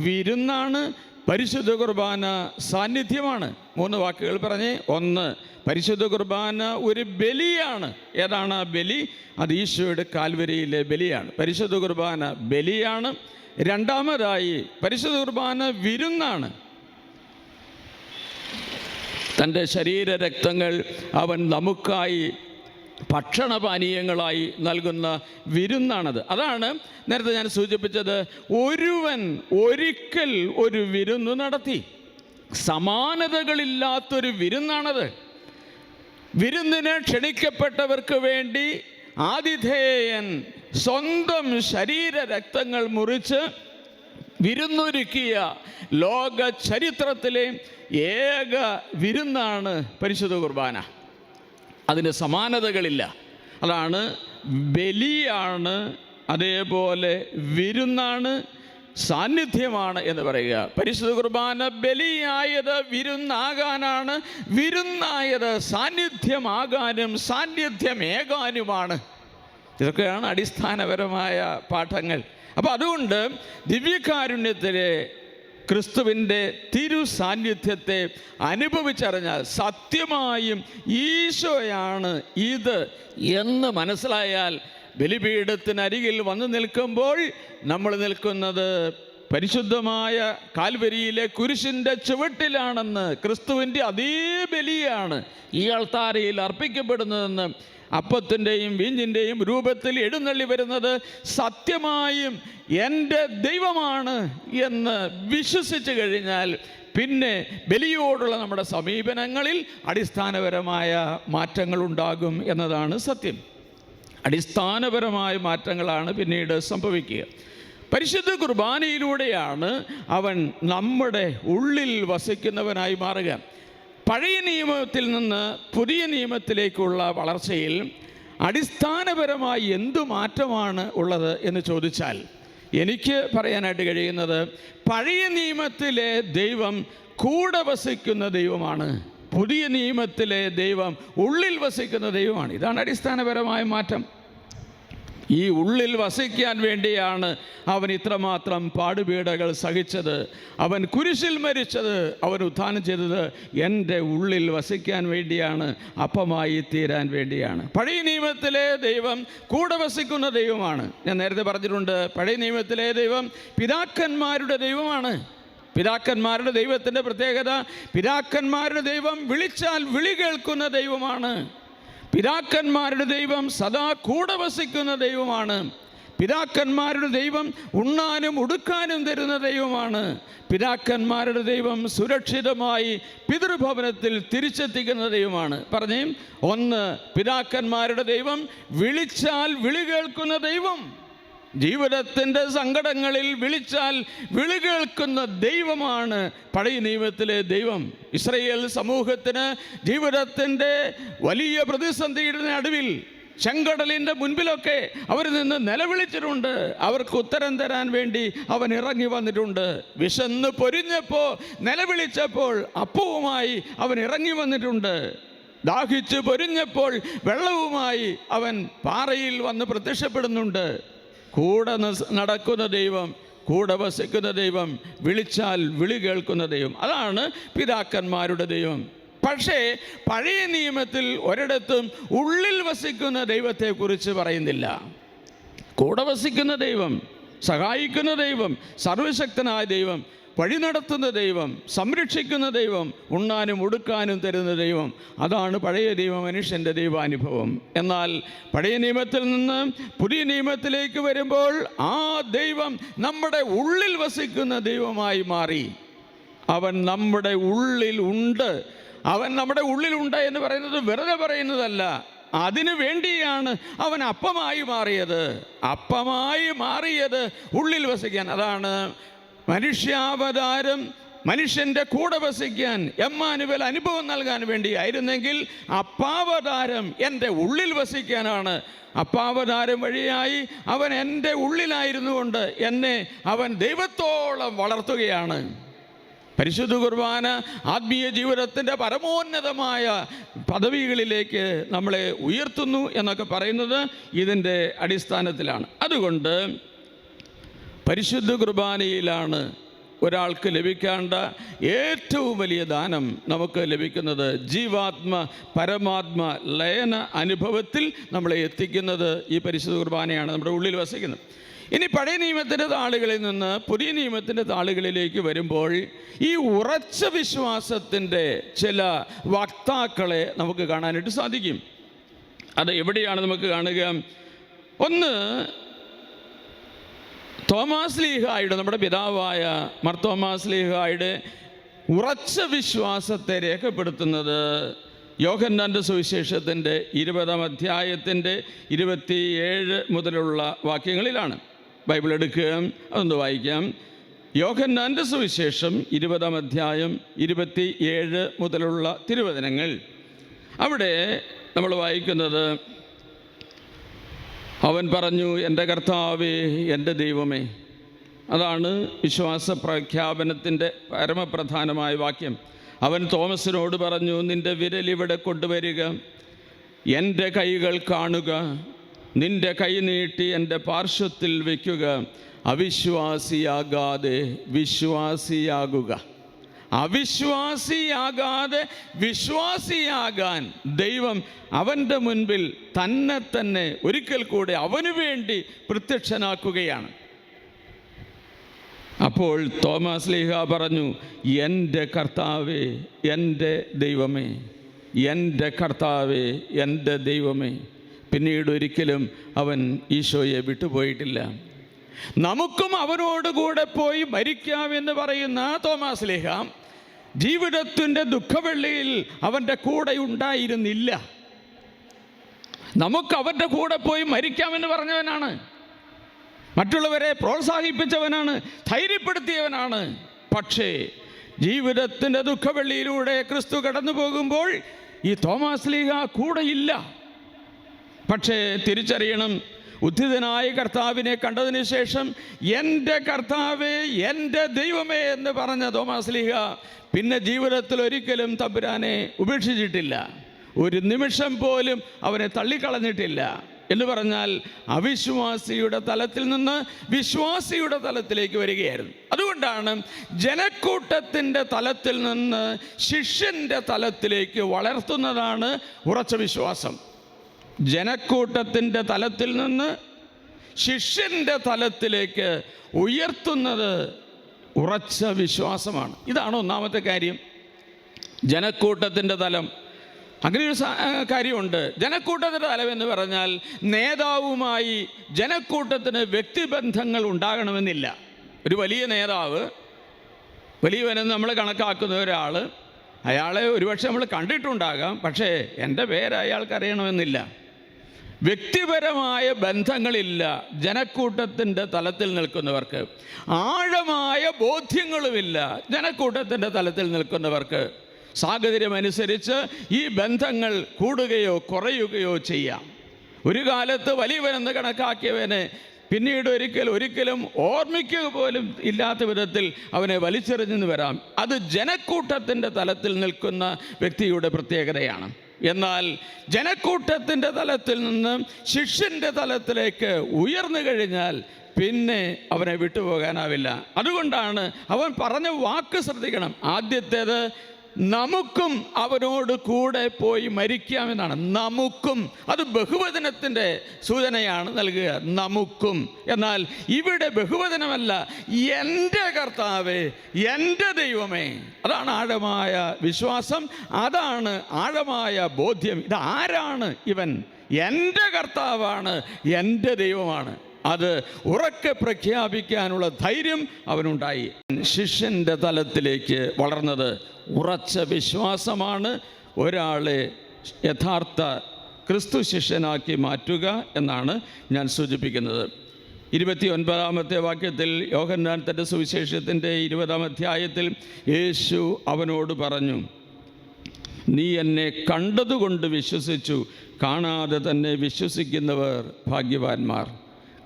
വിരുന്നാണ്, പരിശുദ്ധ കുർബാന സാന്നിധ്യമാണ്. 3 വാക്കുകൾ പറഞ്ഞേ. 1, പരിശുദ്ധ കുർബാന ഒരു ബലിയാണ്. ഏതാണ് ആ ബലി? അത് ഈശോയുടെ കാൽവരിയിലെ ബലിയാണ്. പരിശുദ്ധ കുർബാന ബലിയാണ്. രണ്ടാമതായി പരിശുദ്ധ കുർബാന വിരുന്നാണ്. തൻ്റെ ശരീരരക്തങ്ങൾ അവൻ നമുക്കായി ഭക്ഷണപാനീയങ്ങളായി നൽകുന്ന വിരുന്നാണത്. അതാണ് നേരത്തെ ഞാൻ സൂചിപ്പിച്ചത്. ഒരുവൻ ഒരിക്കൽ ഒരു വിരുന്ന് നടത്തി. സമാനതകളില്ലാത്തൊരു വിരുന്നാണത്. വിരുന്നിന് ക്ഷണിക്കപ്പെട്ടവർക്ക് വേണ്ടി ആതിഥേയൻ സ്വന്തം ശരീരരക്തങ്ങൾ മുറിച്ച് വിരുന്നൊരുക്കിയ ലോക ചരിത്രത്തിലെ ഏക വിരുന്നാണ് പരിശുദ്ധ കുർബാന. അതിന് സമാനതകളില്ല. അതാണ് ബലിയാണ്, അതേപോലെ വിരുന്നാണ്, സാന്നിധ്യമാണ് എന്ന് പറയുക. പരിശുദ്ധ കുർബാന ബലിയായത് വിരുന്നാകാനാണ്, വിരുന്നായത് സാന്നിധ്യമാകാനും സാന്നിധ്യമേകാനുമാണ്. ഇതൊക്കെയാണ് അടിസ്ഥാനപരമായ പാഠങ്ങൾ. അപ്പോൾ അതുകൊണ്ട് ദിവ്യകാരുണ്യത്തിലെ ക്രിസ്തുവിൻ്റെ തിരു സാന്നിധ്യത്തെ അനുഭവിച്ചറിഞ്ഞാൽ സത്യമായും ഈശോയാണ് ഇത് എന്ന് മനസ്സിലായാൽ, ബലിപീഠത്തിനരികിൽ വന്നു നിൽക്കുമ്പോൾ നമ്മൾ നിൽക്കുന്നത് പരിശുദ്ധമായ കാൽവരിയിലെ കുരിശിൻ്റെ ചുവട്ടിലാണെന്ന്, ക്രിസ്തുവിൻ്റെ അതേ ബലിയാണ് ഈ അൾത്താരയിൽ അർപ്പിക്കപ്പെടുന്നതെന്ന്, അപ്പത്തിൻ്റെയും വീഞ്ഞിൻ്റെയും രൂപത്തിൽ എഴുന്നള്ളി വരുന്നത് സത്യമായും എൻ്റെ ദൈവമാണ് എന്ന് വിശ്വസിച്ച് കഴിഞ്ഞാൽ പിന്നെ ബലിയോടുള്ള നമ്മുടെ സമീപനങ്ങളിൽ അടിസ്ഥാനപരമായ മാറ്റങ്ങളുണ്ടാകും എന്നതാണ് സത്യം. അടിസ്ഥാനപരമായ മാറ്റങ്ങളാണ് പിന്നീട് സംഭവിക്കുക. പരിശുദ്ധ കുർബാനയിലൂടെയാണ് അവൻ നമ്മുടെ ഉള്ളിൽ വസിക്കുന്നവനായി മാറുക. പഴയ നിയമത്തിൽ നിന്ന് പുതിയ നിയമത്തിലേക്കുള്ള വളർച്ചയിൽ അടിസ്ഥാനപരമായി എന്തു മാറ്റമാണ് ഉള്ളത് എന്ന് ചോദിച്ചാൽ എനിക്ക് പറയാനായിട്ട് കഴിയുന്നത്, പഴയ നിയമത്തിലെ ദൈവം കൂടെ വസിക്കുന്ന ദൈവമാണ്, പുതിയ നിയമത്തിലെ ദൈവം ഉള്ളിൽ വസിക്കുന്ന ദൈവമാണ്. ഇതാണ് അടിസ്ഥാനപരമായ മാറ്റം. ഈ ഉള്ളിൽ വസിക്കാൻ വേണ്ടിയാണ് അവൻ ഇത്രമാത്രം പാടുപീഡകൾ സഹിച്ചത്, അവൻ കുരിശിൽ മരിച്ചത്, അവൻ ഉത്ഥാനം ചെയ്തത് എൻ്റെ ഉള്ളിൽ വസിക്കാൻ വേണ്ടിയാണ്, അപ്പമായി തീരാൻ വേണ്ടിയാണ്. പഴയ നിയമത്തിലെ ദൈവം കൂടെ വസിക്കുന്ന ദൈവമാണ്. ഞാൻ നേരത്തെ പറഞ്ഞിട്ടുണ്ട്, പഴയ നിയമത്തിലെ ദൈവം പിതാക്കന്മാരുടെ ദൈവമാണ്. പിതാക്കന്മാരുടെ ദൈവത്തിൻ്റെ പ്രത്യേകത, പിതാക്കന്മാരുടെ ദൈവം വിളിച്ചാൽ വിളി കേൾക്കുന്ന ദൈവമാണ്. പിതാക്കന്മാരുടെ ദൈവം സദാ കൂടെ വസിക്കുന്ന ദൈവമാണ്. പിതാക്കന്മാരുടെ ദൈവം ഉണ്ണാനും ഉടുക്കാനും തരുന്ന ദൈവമാണ്. പിതാക്കന്മാരുടെ ദൈവം സുരക്ഷിതമായി പിതൃഭവനത്തിൽ തിരിച്ചെത്തിക്കുന്ന ദൈവമാണ്. പറഞ്ഞേ, ഒന്ന്, പിതാക്കന്മാരുടെ ദൈവം വിളിച്ചാൽ വിളി കേൾക്കുന്ന ദൈവം. ജീവിതത്തിൻ്റെ സങ്കടങ്ങളിൽ വിളിച്ചാൽ വിളി കേൾക്കുന്ന ദൈവമാണ് പഴയ നിയമത്തിലെ ദൈവം. ഇസ്രായേൽ സമൂഹത്തിന് ജീവിതത്തിൻ്റെ വലിയ പ്രതിസന്ധിയുടെ നടുവിൽ ചെങ്കടലിൻ്റെ മുൻപിലൊക്കെ അവർ നിന്ന് നിലവിളിച്ചിട്ടുണ്ട്. അവർക്ക് ഉത്തരം തരാൻ വേണ്ടി അവൻ ഇറങ്ങി വന്നിട്ടുണ്ട്. വിശന്ന് പൊരിഞ്ഞപ്പോൾ നിലവിളിച്ചപ്പോൾ അപ്പവുമായി അവൻ ഇറങ്ങി വന്നിട്ടുണ്ട്. ദാഹിച്ച് പൊരിഞ്ഞപ്പോൾ വെള്ളവുമായി അവൻ പാറയിൽ വന്ന് പ്രത്യക്ഷപ്പെടുന്നുണ്ട്. കൂടെ നടക്കുന്ന ദൈവം, കൂടെ വസിക്കുന്ന ദൈവം, വിളിച്ചാൽ വിളി കേൾക്കുന്ന ദൈവം, അതാണ് പിതാക്കന്മാരുടെ ദൈവം. പക്ഷേ പഴയ നിയമത്തിൽ ഒരിടത്തും ഉള്ളിൽ വസിക്കുന്ന ദൈവത്തെക്കുറിച്ച് പറയുന്നില്ല. കൂടെ വസിക്കുന്ന ദൈവം, സഹായിക്കുന്ന ദൈവം, സർവശക്തനായ ദൈവം, വഴി നടത്തുന്ന ദൈവം, സംരക്ഷിക്കുന്ന ദൈവം, ഉണ്ണാനും ഉടുക്കാനും തരുന്ന ദൈവം, അതാണ് പഴയ ദൈവ മനുഷ്യൻ്റെ ദൈവാനുഭവം. എന്നാൽ പഴയ നിയമത്തിൽ നിന്ന് പുതിയ നിയമത്തിലേക്ക് വരുമ്പോൾ ആ ദൈവം നമ്മുടെ ഉള്ളിൽ വസിക്കുന്ന ദൈവമായി മാറി. അവൻ നമ്മുടെ ഉള്ളിൽ ഉണ്ട്. അവൻ നമ്മുടെ ഉള്ളിലുണ്ട് എന്ന് പറയുന്നത് വെറുതെ പറയുന്നതല്ല. അതിനു വേണ്ടിയാണ് അവൻ അപ്പമായി മാറിയത്. അപ്പമായി മാറിയത് ഉള്ളിൽ വസിക്കാൻ. അതാണ് മനുഷ്യാവതാരം മനുഷ്യൻ്റെ കൂടെ വസിക്കാൻ, എമ്മാനുവേൽ അനുഭവം നൽകാൻ വേണ്ടിയായിരുന്നെങ്കിൽ അപ്പാവതാരം എൻ്റെ ഉള്ളിൽ വസിക്കാനാണ്. അപ്പാവതാരം വഴിയായി അവൻ എൻ്റെ ഉള്ളിലായിരുന്നു കൊണ്ട് എന്നെ അവൻ ദൈവത്തോളം വളർത്തുകയാണ്. പരിശുദ്ധ കുർബാന ആത്മീയ ജീവിതത്തിൻ്റെ പരമോന്നതമായ പദവികളിലേക്ക് നമ്മളെ ഉയർത്തുന്നു എന്നൊക്കെ പറയുന്നത് ഇതിൻ്റെ അടിസ്ഥാനത്തിലാണ്. അതുകൊണ്ട് പരിശുദ്ധ കുർബാനയിലാണ് ഒരാൾക്ക് ലഭിക്കേണ്ട ഏറ്റവും വലിയ ദാനം നമുക്ക് ലഭിക്കുന്നത്. ജീവാത്മ പരമാത്മ ലയന അനുഭവത്തിൽ നമ്മളെ എത്തിക്കുന്നത് ഈ പരിശുദ്ധ കുർബാനയാണ്, നമ്മുടെ ഉള്ളിൽ വസിക്കുന്നത്. ഇനി പഴയ നിയമത്തിൻ്റെ താളുകളിൽ നിന്ന് പുതിയ നിയമത്തിൻ്റെ താളുകളിലേക്ക് വരുമ്പോൾ ഈ ഉറച്ച വിശ്വാസത്തിൻ്റെ ചില വക്താക്കളെ നമുക്ക് കാണാനായിട്ട് സാധിക്കും. അത് എവിടെയാണ് നമുക്ക് കാണുക? ഒന്ന്, തോമാസ് ലീഹായുടെ, നമ്മുടെ പിതാവായ മർത്തോമാസ് ലീഹായുടെ ഉറച്ച വിശ്വാസത്തെ രേഖപ്പെടുത്തുന്നത് യോഹന്നാൻ്റെ സുവിശേഷത്തിൻ്റെ 20-ാം അധ്യായത്തിൻ്റെ 27 മുതലുള്ള വാക്യങ്ങളിലാണ്. ബൈബിൾ എടുക്കുക, അതൊന്ന് വായിക്കാം. യോഹന്നാൻ്റെ സുവിശേഷം 20-ാം അധ്യായം 27 മുതലുള്ള തിരുവചനങ്ങൾ. അവിടെ നമ്മൾ വായിക്കുന്നത്, അവൻ പറഞ്ഞു, എൻ്റെ കർത്താവേ, എൻ്റെ ദൈവമേ. അതാണ് വിശ്വാസ പ്രഖ്യാപനത്തിൻ്റെ പരമപ്രധാനമായ വാക്യം. അവൻ തോമസിനോട് പറഞ്ഞു, നിൻ്റെ വിരൽ ഇവിടെ കൊണ്ടുവരിക, എൻ്റെ കൈകൾ കാണുക, നിൻ്റെ കൈ നീട്ടി എൻ്റെ പാർശ്വത്തിൽ വയ്ക്കുക, അവിശ്വാസിയാകാതെ വിശ്വാസിയാകുക. അവിശ്വാസിയാകാതെ വിശ്വാസിയാകാൻ ദൈവം അവൻ്റെ മുൻപിൽ തന്നെ ഒരിക്കൽ കൂടെ അവന് വേണ്ടി പ്രത്യക്ഷനാക്കുകയാണ്. അപ്പോൾ തോമാസ് ലീഹ പറഞ്ഞു, എൻ്റെ കർത്താവേ, എൻ്റെ ദൈവമേ, എൻ്റെ കർത്താവേ, എൻ്റെ ദൈവമേ. പിന്നീട് ഒരിക്കലും അവൻ ഈശോയെ വിട്ടുപോയിട്ടില്ല. നമുക്കും അവനോടുകൂടെ പോയി മരിക്കാമെന്ന് പറയുന്ന തോമാസ് ലീഹ ജീവിതത്തിൻ്റെ ദുഃഖവെള്ളിയിൽ അവൻ്റെ കൂടെ ഉണ്ടായിരുന്നില്ല. നമുക്ക് അവൻ്റെ കൂടെ പോയി മരിക്കാമെന്ന് പറഞ്ഞവനാണ്. മറ്റുള്ളവരെ പ്രോത്സാഹിപ്പിച്ചവനാണ്, ധൈര്യപ്പെടുത്തിയവനാണ്. പക്ഷേ ജീവിതത്തിൻ്റെ ദുഃഖവെള്ളിയിലൂടെ ക്രിസ്തു കടന്നു പോകുമ്പോൾ ഈ തോമാസ് ലീഗ കൂടെയില്ല. പക്ഷേ തിരിച്ചറിയണം, ഉദ്ധിതനായ കർത്താവിനെ കണ്ടതിന് ശേഷം എൻ്റെ കർത്താവേ, എൻ്റെ ദൈവമേ എന്ന് പറഞ്ഞ തോമാസ് ലീഗ പിന്നെ ജീവിതത്തിൽ ഒരിക്കലും തമ്പുരാനെ ഉപേക്ഷിച്ചിട്ടില്ല. ഒരു നിമിഷം പോലും അവനെ തള്ളിക്കളഞ്ഞിട്ടില്ല. എന്ന് പറഞ്ഞാൽ അവിശ്വാസിയുടെ തലത്തിൽ നിന്ന് വിശ്വാസിയുടെ തലത്തിലേക്ക് വരികയായിരുന്നു. അതുകൊണ്ടാണ് ജനക്കൂട്ടത്തിൻ്റെ തലത്തിൽ നിന്ന് ശിഷ്യൻ്റെ തലത്തിലേക്ക് വളർത്തുന്നതാണ് ഉറച്ച വിശ്വാസം. ജനക്കൂട്ടത്തിൻ്റെ തലത്തിൽ നിന്ന് ശിഷ്യൻ്റെ തലത്തിലേക്ക് ഉയർത്തുന്നത് ഉറച്ച വിശ്വാസമാണ്. ഇതാണ് ഒന്നാമത്തെ കാര്യം. ജനക്കൂട്ടത്തിൻ്റെ തലം, അങ്ങനെയൊരു കാര്യമുണ്ട്. ജനക്കൂട്ടത്തിൻ്റെ തലം എന്ന് പറഞ്ഞാൽ നേതാവുമായി ജനക്കൂട്ടത്തിന് വ്യക്തിബന്ധങ്ങൾ ഉണ്ടാകണമെന്നില്ല. ഒരു വലിയ നേതാവ്, വലിയവനെന്ന് നമ്മൾ കണക്കാക്കുന്ന ഒരാൾ, അയാളെ ഒരുപക്ഷെ നമ്മൾ കണ്ടിട്ടുണ്ടാകാം, പക്ഷേ എൻ്റെ പേര് അയാൾക്ക് അറിയണമെന്നില്ല. വ്യക്തിപരമായ ബന്ധങ്ങളില്ല ജനക്കൂട്ടത്തിൻ്റെ തലത്തിൽ നിൽക്കുന്നവർക്ക്. ആഴമായ ബോധ്യങ്ങളുമില്ല ജനക്കൂട്ടത്തിൻ്റെ തലത്തിൽ നിൽക്കുന്നവർക്ക്. സാഹചര്യമനുസരിച്ച് ഈ ബന്ധങ്ങൾ കൂടുകയോ കുറയുകയോ ചെയ്യാം. ഒരു കാലത്ത് വലിയവനെന്ന് കണക്കാക്കിയവനെ പിന്നീട് ഒരിക്കലും ഓർമ്മിക്കുക പോലും ഇല്ലാത്ത വിധത്തിൽ അവനെ വലിച്ചെറിഞ്ഞെന്ന് വരാം. അത് ജനക്കൂട്ടത്തിൻ്റെ തലത്തിൽ നിൽക്കുന്ന വ്യക്തിയുടെ പ്രത്യേകതയാണ്. എന്നാൽ ജനക്കൂട്ടത്തിൻ്റെ തലത്തിൽ നിന്ന് ശിഷ്യൻ്റെ തലത്തിലേക്ക് ഉയർന്നു കഴിഞ്ഞാൽ പിന്നെ അവനെ വിട്ടുപോകാനാവില്ല. അതുകൊണ്ടാണ് അവൻ പറഞ്ഞ വാക്ക് ശ്രദ്ധിക്കണം. ആദ്യത്തേത് നമുക്കും അവനോട് കൂടെ പോയി മരിക്കാമെന്നാണ്. നമുക്കും, അത് ബഹുവചനത്തിൻ്റെ സൂചനയാണ് നൽകുക. നമുക്കും. എന്നാൽ ഇവിടെ ബഹുവചനമല്ല, എൻ്റെ കർത്താവേ, എൻ്റെ ദൈവമേ. അതാണ് ആഴമായ വിശ്വാസം, അതാണ് ആഴമായ ബോധ്യം. ഇതാരാണ് ഇവൻ? എൻ്റെ കർത്താവാണ്, എൻ്റെ ദൈവമാണ്. അത് ഉറക്കെ പ്രഖ്യാപിക്കാനുള്ള ധൈര്യം അവനുണ്ടായി. ശിഷ്യൻ്റെ തലത്തിലേക്ക് വളർന്നത് ഉറച്ച വിശ്വാസമാണ് ഒരാളെ യഥാർത്ഥ ക്രിസ്തു ശിഷ്യനാക്കി മാറ്റുക എന്നാണ് ഞാൻ സൂചിപ്പിക്കുന്നത്. 29-ാമത്തെ വാക്യത്തിൽ യോഹന്നാൻ തൻ്റെ സുവിശേഷത്തിൻ്റെ 20-ാം അധ്യായത്തിൽ യേശു അവനോട് പറഞ്ഞു, നീ എന്നെ കണ്ടതുകൊണ്ട് വിശ്വസിച്ചു, കാണാതെ തന്നെ വിശ്വസിക്കുന്നവർ ഭാഗ്യവാന്മാർ.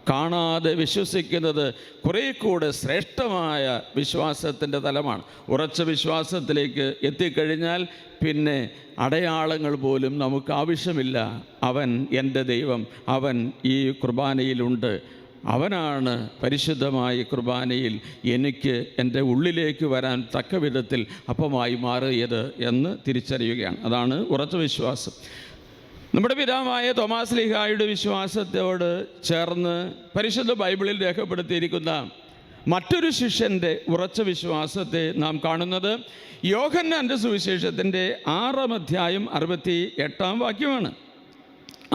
കാണാതെ വിശ്വസിക്കുന്നത് കുറേ കൂടെ ശ്രേഷ്ഠമായ വിശ്വാസത്തിൻ്റെ തലമാണ്. ഉറച്ച വിശ്വാസത്തിലേക്ക് എത്തിക്കഴിഞ്ഞാൽ പിന്നെ അടയാളങ്ങൾ പോലും നമുക്ക് ആവശ്യമില്ല. അവൻ എൻ്റെ ദൈവം, അവൻ ഈ കുർബാനയിലുണ്ട്, അവനാണ് പരിശുദ്ധമായ കുർബാനയിൽ എനിക്ക് എൻ്റെ ഉള്ളിലേക്ക് വരാൻ തക്ക വിധത്തിൽ അപ്പമായി മാറിയത് എന്ന് തിരിച്ചറിയുകയാണ്. അതാണ് ഉറച്ച വിശ്വാസം. നമ്മുടെ പിതാവായ തോമാസ് ലീഹായുടെ വിശ്വാസത്തോട് ചേർന്ന് പരിശുദ്ധ ബൈബിളിൽ രേഖപ്പെടുത്തിയിരിക്കുന്ന മറ്റൊരു ശിഷ്യൻ്റെ ഉറച്ച വിശ്വാസത്തെ നാം കാണുന്നത് യോഹന്നാൻ്റെ സുവിശേഷത്തിൻ്റെ 6-ാം അധ്യായം 68-ാം വാക്യമാണ്.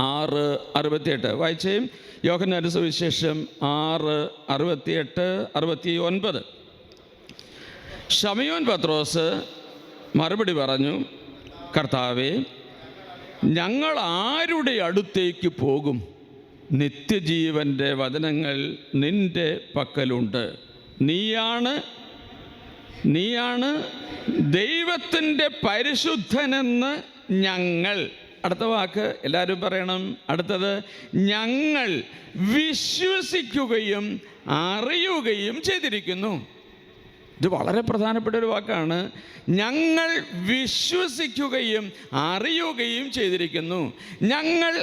6:68 വായിച്ചേ. യോഹന്നാൻ്റെ സുവിശേഷം 6:68, 69. ശമയോൻ പത്രോസ് മറുപടി പറഞ്ഞു, കർത്താവേ, ഞങ്ങൾ ആരുടെ അടുത്തേക്ക് പോകും? നിത്യജീവൻ്റെ വചനങ്ങൾ നിൻ്റെ പക്കലുണ്ട്. നീയാണ് ദൈവത്തിൻ്റെ പരിശുദ്ധനെന്ന് ഞങ്ങൾ, അടുത്ത വാക്ക് എല്ലാവരും പറയണം, അടുത്തത്, ഞങ്ങൾ വിശ്വസിക്കുകയും അറിയുകയും ചെയ്തിരിക്കുന്നു. ഇത് വളരെ പ്രധാനപ്പെട്ട ഒരു വാക്കാണ്. ഞങ്ങൾ വിശ്വസിക്കുകയും അറിയുകയും ചെയ്തിരിക്കുന്നു. ഞങ്ങൾ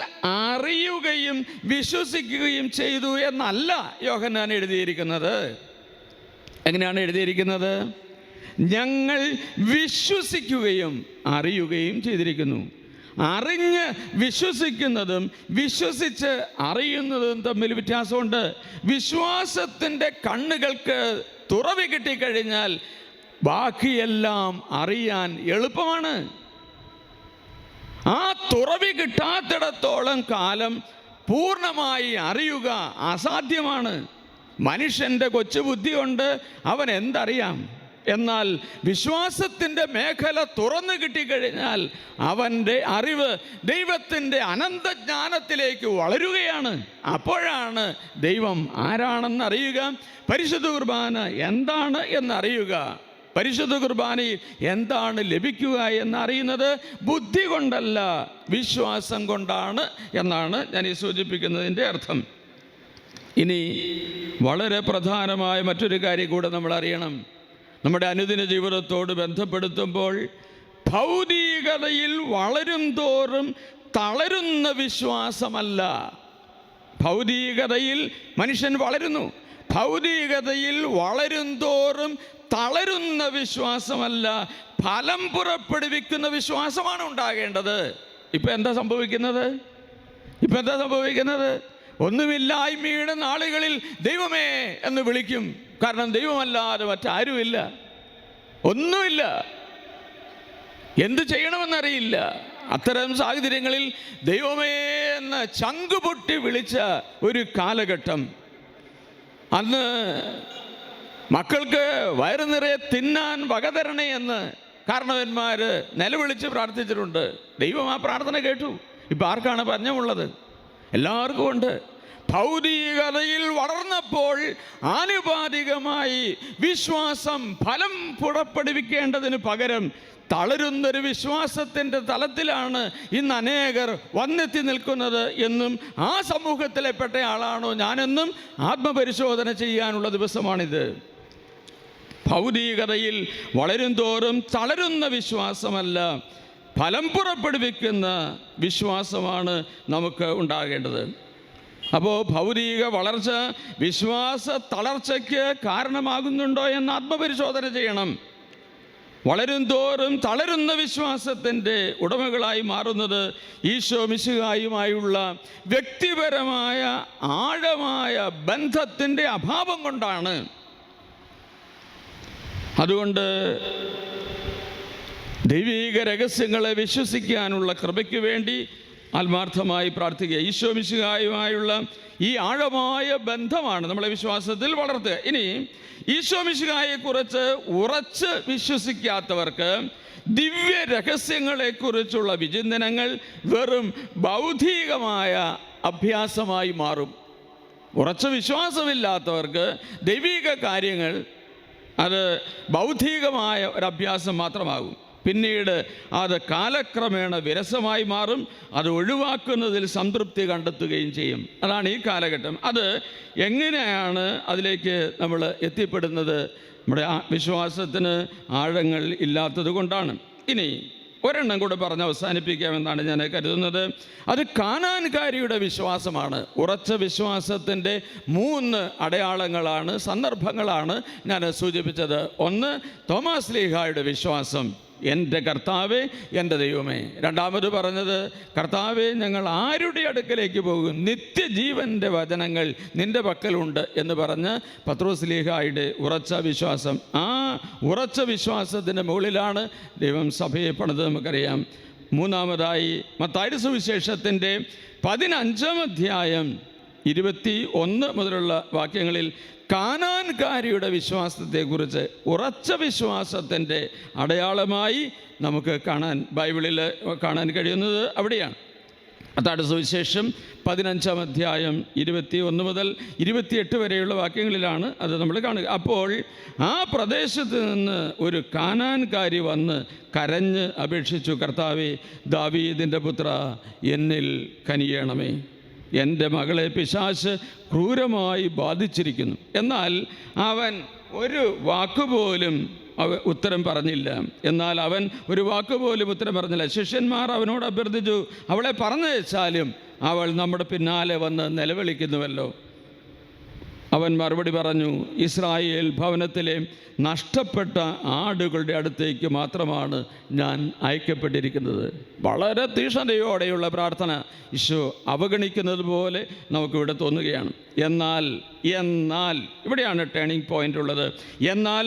അറിയുകയും വിശ്വസിക്കുകയും ചെയ്തു എന്നല്ല യോഹന്നാൻ എഴുതിയിരിക്കുന്നത്. എങ്ങനെയാണ് എഴുതിയിരിക്കുന്നത്? ഞങ്ങൾ വിശ്വസിക്കുകയും അറിയുകയും ചെയ്തിരിക്കുന്നു. അറിഞ്ഞ് വിശ്വസിക്കുന്നതും വിശ്വസിച്ച് അറിയുന്നതും തമ്മിൽ വ്യത്യാസമുണ്ട്. വിശ്വാസത്തിൻ്റെ കണ്ണുകൾക്ക് തുറവി കിട്ടിക്കഴിഞ്ഞാൽ ബാക്കിയെല്ലാം അറിയാൻ എളുപ്പമാണ്. ആ തുറവി കിട്ടാത്തിടത്തോളം കാലം പൂർണ്ണമായി അറിയുക അസാധ്യമാണ്. മനുഷ്യൻ്റെ കൊച്ചുബുദ്ധി കൊണ്ട് അവൻ എന്തറിയാം? എന്നാൽ വിശ്വാസത്തിൻ്റെ മേഖല തുറന്നു കിട്ടിക്കഴിഞ്ഞാൽ അവൻ്റെ അറിവ് ദൈവത്തിൻ്റെ അനന്തജ്ഞാനത്തിലേക്ക് വളരുകയാണ്. അപ്പോഴാണ് ദൈവം ആരാണെന്ന് അറിയുക, പരിശുദ്ധ കുർബാന എന്താണ് എന്നറിയുക, പരിശുദ്ധ കുർബാനയിൽ എന്താണ് ലഭിക്കുക എന്നറിയുന്നത് ബുദ്ധി കൊണ്ടല്ല വിശ്വാസം കൊണ്ടാണ് എന്നാണ് ഞാൻ ഈ സൂചിപ്പിക്കുന്നതിൻ്റെ അർത്ഥം. ഇനി വളരെ പ്രധാനമായ മറ്റൊരു കാര്യം കൂടെ നമ്മൾ അറിയണം. നമ്മുടെ അനുദിന ജീവിതത്തോട് ബന്ധപ്പെടുത്തുമ്പോൾ ഭൗതികതയിൽ വളരും തോറും തളരുന്ന വിശ്വാസമല്ല. ഭൗതികതയിൽ മനുഷ്യൻ വളരുന്നു, ഭൗതികതയിൽ വളരും തോറും തളരുന്ന വിശ്വാസമല്ല, ഫലം പുറപ്പെടുവിക്കുന്ന വിശ്വാസമാണ് ഉണ്ടാകേണ്ടത്. ഇപ്പം എന്താ സംഭവിക്കുന്നത്? ഒന്നുമില്ലായ്മയുടെ നാളുകളിൽ ദൈവമേ എന്ന് വിളിക്കും. കാരണം ദൈവമല്ലാതെ മറ്റാരുമില്ല, ഒന്നുമില്ല, എന്ത് ചെയ്യണമെന്നറിയില്ല. അത്തരം സാഹചര്യങ്ങളിൽ ദൈവമേ എന്ന് ചങ്കുപൊട്ടി വിളിച്ച ഒരു കാലഘട്ടം. അന്ന് മക്കൾക്ക് വയറു നിറയെ തിന്നാൻ വകതരണേ എന്ന് കാരണവന്മാർ നിലവിളിച്ച് പ്രാർത്ഥിച്ചിട്ടുണ്ട്. ദൈവം ആ പ്രാർത്ഥന കേട്ടു. ഇപ്പം ആർക്കാണ് പഞ്ഞമുള്ളത്? എല്ലാവർക്കും ഉണ്ട്. ഭൗതികതയിൽ വളർന്നപ്പോൾ ആനുപാതികമായി വിശ്വാസം ഫലം പുറപ്പെടുവിക്കേണ്ടതിന് പകരം തളരുന്നൊരു വിശ്വാസത്തിൻ്റെ തലത്തിലാണ് ഇന്ന് അനേകർ വന്നെത്തി നിൽക്കുന്നത് എന്നും ആ സമൂഹത്തിലെ പെട്ട ആളാണോ ഞാനെന്നും ആത്മപരിശോധന ചെയ്യാനുള്ള ദിവസമാണിത്. ഭൗതികതയിൽ വളരും തോറും തളരുന്ന വിശ്വാസമല്ല, ഫലം പുറപ്പെടുവിക്കുന്ന വിശ്വാസമാണ് നമുക്ക് ഉണ്ടാകേണ്ടത്. അപ്പോൾ ഭൗതിക വളർച്ച വിശ്വാസ തളർച്ചയ്ക്ക് കാരണമാകുന്നുണ്ടോ എന്ന് ആത്മപരിശോധന ചെയ്യണം. വളരും തോറും തളരുന്ന വിശ്വാസത്തിൻ്റെ ഉടമകളായി മാറുന്നത് ഈശോ മിശിഹായുമായുള്ള വ്യക്തിപരമായ ആഴമായ ബന്ധത്തിൻ്റെ അഭാവം കൊണ്ടാണ്. അതുകൊണ്ട് ദൈവീക രഹസ്യങ്ങളെ വിശ്വസിക്കാനുള്ള കൃപയ്ക്ക് വേണ്ടി ആത്മാർത്ഥമായി പ്രാർത്ഥിക്കുക. ഈശോ മിശിഹായുമായുള്ള ഈ ആഴമായ ബന്ധമാണ് നമ്മളെ വിശ്വാസത്തിൽ വളർത്തുക. ഇനി ഈശോ മിശിഹായെക്കുറിച്ച് ഉറച്ച് വിശ്വസിക്കാത്തവർക്ക് ദിവ്യ രഹസ്യങ്ങളെക്കുറിച്ചുള്ള വിചിന്തനങ്ങൾ വെറും ബൗദ്ധികമായ അഭ്യാസമായി മാറും. ഉറച്ച വിശ്വാസമില്ലാത്തവർക്ക് ദൈവിക കാര്യങ്ങൾ അത് ബൗദ്ധികമായ ഒരഭ്യാസം മാത്രമാകും. പിന്നീട് അത് കാലക്രമേണ വിരസമായി മാറും. അത് ഒഴിവാക്കുന്നതിൽ സംതൃപ്തി കണ്ടെത്തുകയും ചെയ്യും. അതാണ് ഈ കാലഘട്ടം. അത് എങ്ങനെയാണ് അതിലേക്ക് നമ്മൾ എത്തിപ്പെടുന്നത്? നമ്മുടെ വിശ്വാസത്തിന് ആഴങ്ങൾ ഇല്ലാത്തത് കൊണ്ടാണ്. ഇനി ഒരെണ്ണം കൂടെ പറഞ്ഞ് അവസാനിപ്പിക്കാമെന്നാണ് ഞാൻ കരുതുന്നത്. അത് കാനാൻകാരിയുടെ വിശ്വാസമാണ്. ഉറച്ച വിശ്വാസത്തിൻ്റെ 3 അടയാളങ്ങളാണ്, സന്ദർഭങ്ങളാണ് ഞാൻ സൂചിപ്പിച്ചത്. ഒന്ന്, തോമാസ് ലീഹായുടെ വിശ്വാസം, എൻ്റെ കർത്താവേ, എൻ്റെ ദൈവമേ. രണ്ടാമത് പറഞ്ഞത്, കർത്താവേ, ഞങ്ങൾ ആരുടെ അടുക്കലേക്ക് പോകും? നിത്യജീവൻ്റെ വചനങ്ങൾ നിൻ്റെ പക്കലുണ്ട് എന്ന് പറഞ്ഞ് പത്രോസ് ലീഹായുടെ ഉറച്ച വിശ്വാസം. ആ ഉറച്ച വിശ്വാസത്തിൻ്റെ മുകളിലാണ് ദൈവം സഭയെ പണിത് നമുക്കറിയാം. മൂന്നാമതായി മത്തായിയുടെ സുവിശേഷത്തിൻ്റെ 15-ാം അധ്യായം 21 മുതലുള്ള വാക്യങ്ങളിൽ കാനാൻകാരിയുടെ വിശ്വാസത്തെക്കുറിച്ച് ഉറച്ച വിശ്വാസത്തിൻ്റെ അടയാളമായി നമുക്ക് ബൈബിളിൽ കാണാൻ കഴിയുന്നത് അവിടെയാണ്. മത്തായിയുടെ സുവിശേഷം 15-ാം അധ്യായം 21 മുതൽ 28 വരെയുള്ള വാക്യങ്ങളിലാണ് അത് നമ്മൾ കാണുക. അപ്പോൾ ആ പ്രദേശത്ത് നിന്ന് ഒരു കാനാൻകാരി വന്ന് കരഞ്ഞ് അപേക്ഷിച്ചു, കർത്താവേ, ദാവീദിൻ്റെ പുത്ര, എന്നിൽ കനിയണമേ. എൻ്റെ മകളെ പിശാച് ക്രൂരമായി ബാധിച്ചിരിക്കുന്നു. എന്നാൽ അവൻ ഒരു വാക്കുപോലും ഉത്തരം പറഞ്ഞില്ല. ശിഷ്യന്മാർ അവനോട് അഭ്യർത്ഥിച്ചു, അവളെ പറഞ്ഞയച്ചാലും അവൾ നമ്മുടെ പിന്നാലെ വന്ന് നിലവിളിക്കുന്നുവല്ലോ. അവൻ മറുപടി പറഞ്ഞു, ഇസ്രായേൽ ഭവനത്തിലെ നഷ്ടപ്പെട്ട ആടുകളുടെ അടുത്തേക്ക് മാത്രമാണ് ഞാൻ അയക്കപ്പെട്ടിരിക്കുന്നത്. വളരെ തീക്ഷ്ണതയോടെയുള്ള പ്രാർത്ഥന ഈശോ അവഗണിക്കുന്നത് പോലെ നമുക്കിവിടെ തോന്നുകയാണ്. എന്നാൽ ഇവിടെയാണ് ടേണിംഗ് പോയിൻ്റ് ഉള്ളത്. എന്നാൽ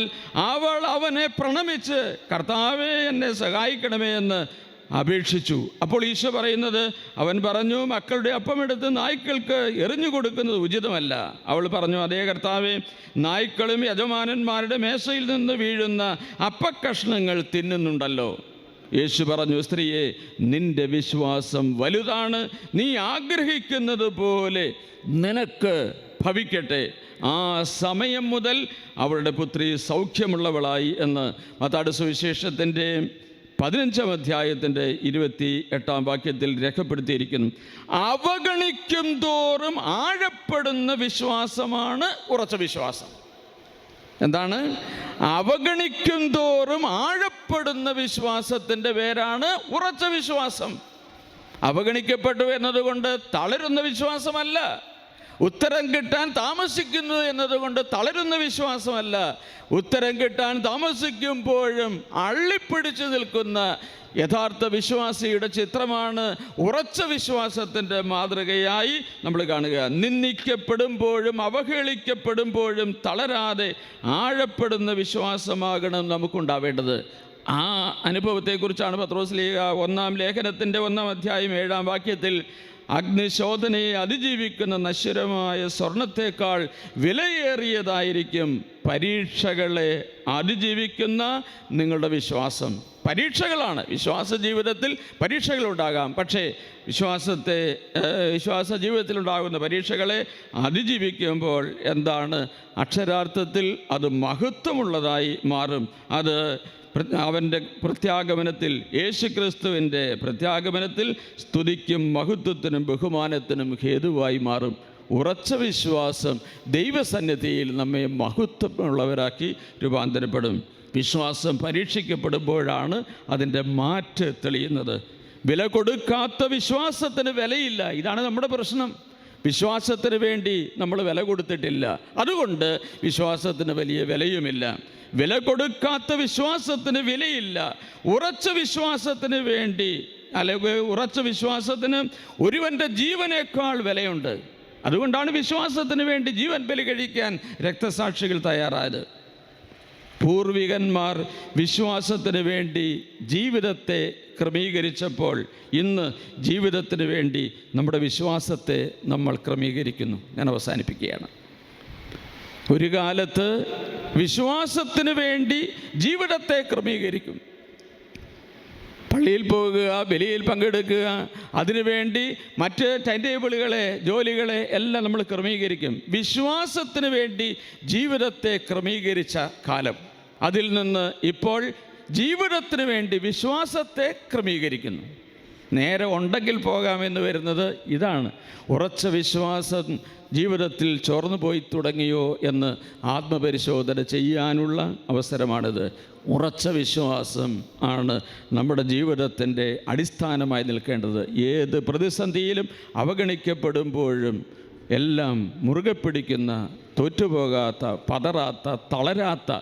അവൾ അവനെ പ്രണമിച്ച്, കർത്താവേ, എന്നെ സഹായിക്കണമേ എന്ന് അപേക്ഷിച്ചു. അപ്പോൾ ഈശോ പറയുന്നത്, അവൻ പറഞ്ഞു, മക്കളുടെ അപ്പമെടുത്ത് നായ്ക്കൾക്ക് എറിഞ്ഞു കൊടുക്കുന്നത് ഉചിതമല്ല. അവൾ പറഞ്ഞു, അതേ കർത്താവേ, നായ്ക്കളും യജമാനന്മാരുടെ മേശയിൽ നിന്ന് വീഴുന്ന അപ്പക്കഷ്ണങ്ങൾ തിന്നുന്നുണ്ടല്ലോ. യേശു പറഞ്ഞു, സ്ത്രീയെ, നിന്റെ വിശ്വാസം വലുതാണ്, നീ ആഗ്രഹിക്കുന്നത് പോലെ നിനക്ക് ഭവിക്കട്ടെ. ആ സമയം മുതൽ അവളുടെ പുത്രി സൗഖ്യമുള്ളവളായി എന്ന് മത്തായിയുടെ സുവിശേഷത്തിൻ്റെ 15-ാം അധ്യായത്തിൻ്റെ 28-ാം വാക്യത്തിൽ രേഖപ്പെടുത്തിയിരിക്കുന്നു. അവഗണിക്കും തോറും ആഴപ്പെടുന്ന വിശ്വാസമാണ് ഉറച്ച വിശ്വാസം. എന്താണ്? അവഗണിക്കും തോറും ആഴപ്പെടുന്ന വിശ്വാസത്തിൻ്റെ പേരാണ് ഉറച്ച വിശ്വാസം. അവഗണിക്കപ്പെട്ടു എന്നതുകൊണ്ട് തളരുന്ന വിശ്വാസമല്ല. ഉത്തരം കിട്ടാൻ താമസിക്കുന്നു എന്നതുകൊണ്ട് തളരുന്ന വിശ്വാസമല്ല. ഉത്തരം കിട്ടാൻ താമസിക്കുമ്പോഴും അള്ളിപ്പിടിച്ചു നിൽക്കുന്ന യഥാർത്ഥ വിശ്വാസിയുടെ ചിത്രമാണ് ഉറച്ച വിശ്വാസത്തിൻ്റെ മാതൃകയായി നമ്മൾ കാണുക. നിന്ദിക്കപ്പെടുമ്പോഴും അവഹേളിക്കപ്പെടുമ്പോഴും തളരാതെ ആഴപ്പെടുന്ന വിശ്വാസമാകണം നമുക്കുണ്ടാവേണ്ടത്. ആ അനുഭവത്തെക്കുറിച്ചാണ് പത്രോസ് ഒന്നാം ലേഖനത്തിൻ്റെ 1-ാം അധ്യായം 7-ാം വാക്യത്തിൽ, അഗ്നിശോധനയെ അതിജീവിക്കുന്ന നശ്വരമായ സ്വർണത്തേക്കാൾ വിലയേറിയതായിരിക്കും പരീക്ഷകളെ അതിജീവിക്കുന്ന നിങ്ങളുടെ വിശ്വാസം. പരീക്ഷകളാണ്. വിശ്വാസ ജീവിതത്തിൽ പരീക്ഷകളുണ്ടാകാം. പക്ഷേ വിശ്വാസ ജീവിതത്തിലുണ്ടാകുന്ന പരീക്ഷകളെ അതിജീവിക്കുമ്പോൾ എന്താണ്? അക്ഷരാർത്ഥത്തിൽ അത് മഹത്വമുള്ളതായി മാറും. അത് അവൻ്റെ പ്രത്യാഗമനത്തിൽ, യേശുക്രിസ്തുവിൻ്റെ പ്രത്യാഗമനത്തിൽ സ്തുതിക്കും മഹത്വത്തിനും ബഹുമാനത്തിനും ഹേതുവായി മാറും. ഉറച്ച വിശ്വാസം ദൈവസന്നിധിയിൽ നമ്മെ മഹത്വമുള്ളവരാക്കി രൂപാന്തരപ്പെടും. വിശ്വാസം പരീക്ഷിക്കപ്പെടുമ്പോഴാണ് അതിൻ്റെ മാറ്റ് തെളിയുന്നത്. വില കൊടുക്കാത്ത വിശ്വാസത്തിന് വിലയില്ല. ഇതാണ് നമ്മുടെ പ്രശ്നം. വിശ്വാസത്തിന് വേണ്ടി നമ്മൾ വില കൊടുത്തിട്ടില്ല, അതുകൊണ്ട് വിശ്വാസത്തിന് വലിയ വിലയുമില്ല. വില കൊടുക്കാത്ത വിശ്വാസത്തിന് വിലയില്ല. ഉറച്ച വിശ്വാസത്തിന് വേണ്ടി, അല്ലെങ്കിൽ ഉറച്ച വിശ്വാസത്തിന് ഒരുവൻ്റെ ജീവനേക്കാൾ വിലയുണ്ട്. അതുകൊണ്ടാണ് വിശ്വാസത്തിന് വേണ്ടി ജീവൻ ബലി കഴിക്കാൻ രക്തസാക്ഷികൾ തയ്യാറായത്. പൂർവികന്മാർ വിശ്വാസത്തിന് വേണ്ടി ജീവിതത്തെ ക്രമീകരിച്ചപ്പോൾ ഇന്ന് ജീവിതത്തിന് വേണ്ടി നമ്മുടെ വിശ്വാസത്തെ നമ്മൾ ക്രമീകരിക്കുന്നു. ഞാൻ അവസാനിപ്പിക്കുകയാണ്. ഒരു കാലത്ത് വിശ്വാസത്തിന് വേണ്ടി ജീവിതത്തെ ക്രമീകരിക്കും. പള്ളിയിൽ പോകുക, ബലിയിൽ പങ്കെടുക്കുക, അതിനുവേണ്ടി മറ്റ് ടൈം ടേബിളുകളെ, ജോലികളെ എല്ലാം നമ്മൾ ക്രമീകരിക്കും. വിശ്വാസത്തിന് വേണ്ടി ജീവിതത്തെ ക്രമീകരിച്ച കാലം, അതിൽ നിന്ന് ഇപ്പോൾ ജീവിതത്തിന് വേണ്ടി വിശ്വാസത്തെ ക്രമീകരിക്കുന്നു. നേരെ ഉണ്ടെങ്കിൽ പോകാമെന്ന് വരുന്നത് ഇതാണ്. ഉറച്ച വിശ്വാസം ജീവിതത്തിൽ ചോർന്നു പോയി തുടങ്ങിയോ എന്ന് ആത്മപരിശോധന ചെയ്യാനുള്ള അവസരമാണിത്. ഉറച്ച വിശ്വാസം ആണ് നമ്മുടെ ജീവിതത്തിൻ്റെ അടിസ്ഥാനമായി നിൽക്കേണ്ടത്. ഏത് പ്രതിസന്ധിയിലും അവഗണിക്കപ്പെടുമ്പോഴും എല്ലാം മുറുകെ പിടിക്കുന്ന, തോറ്റുപോകാത്ത, പതറാത്ത, തളരാത്ത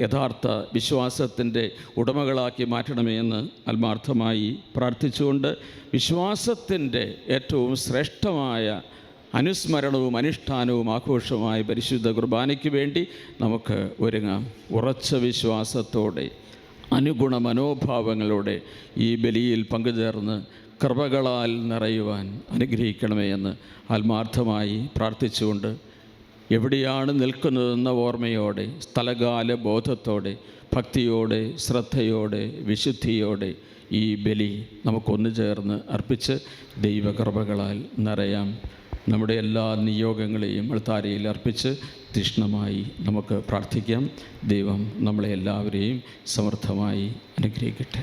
യഥാർത്ഥ വിശ്വാസത്തിൻ്റെ ഉടമകളാക്കി മാറ്റണമേ എന്ന് ആത്മാർത്ഥമായി പ്രാർത്ഥിച്ചുകൊണ്ട്, വിശ്വാസത്തിൻ്റെ ഏറ്റവും ശ്രേഷ്ഠമായ അനുസ്മരണവും അനുഷ്ഠാനവും ആഘോഷമായ പരിശുദ്ധ കുർബാനയ്ക്ക് വേണ്ടി നമുക്ക് ഒരുങ്ങാം. ഉറച്ച വിശ്വാസത്തോടെ, അനുഗുണ മനോഭാവങ്ങളോടെ ഈ ബലിയിൽ പങ്കുചേർന്ന് കൃപകളാൽ നിറയുവാൻ അനുഗ്രഹിക്കണമേ എന്ന് ആത്മാർത്ഥമായി പ്രാർത്ഥിച്ചുകൊണ്ട്, എവിടെയാണ് നിൽക്കുന്നതെന്ന ഓർമ്മയോടെ, സ്ഥലകാല ബോധത്തോടെ, ഭക്തിയോടെ, ശ്രദ്ധയോടെ, വിശുദ്ധിയോടെ ഈ ബലി നമുക്കൊന്നു ചേർന്ന് അർപ്പിച്ച് ദൈവകൃപകളാൽ നിറയാം. നമ്മുടെ എല്ലാ നിയോഗങ്ങളെയും അൾത്താരയിൽ അർപ്പിച്ച് തീക്ഷ്ണമായി നമുക്ക് പ്രാർത്ഥിക്കാം. ദൈവം നമ്മളെ എല്ലാവരെയും സമൃദ്ധമായി അനുഗ്രഹിക്കട്ടെ.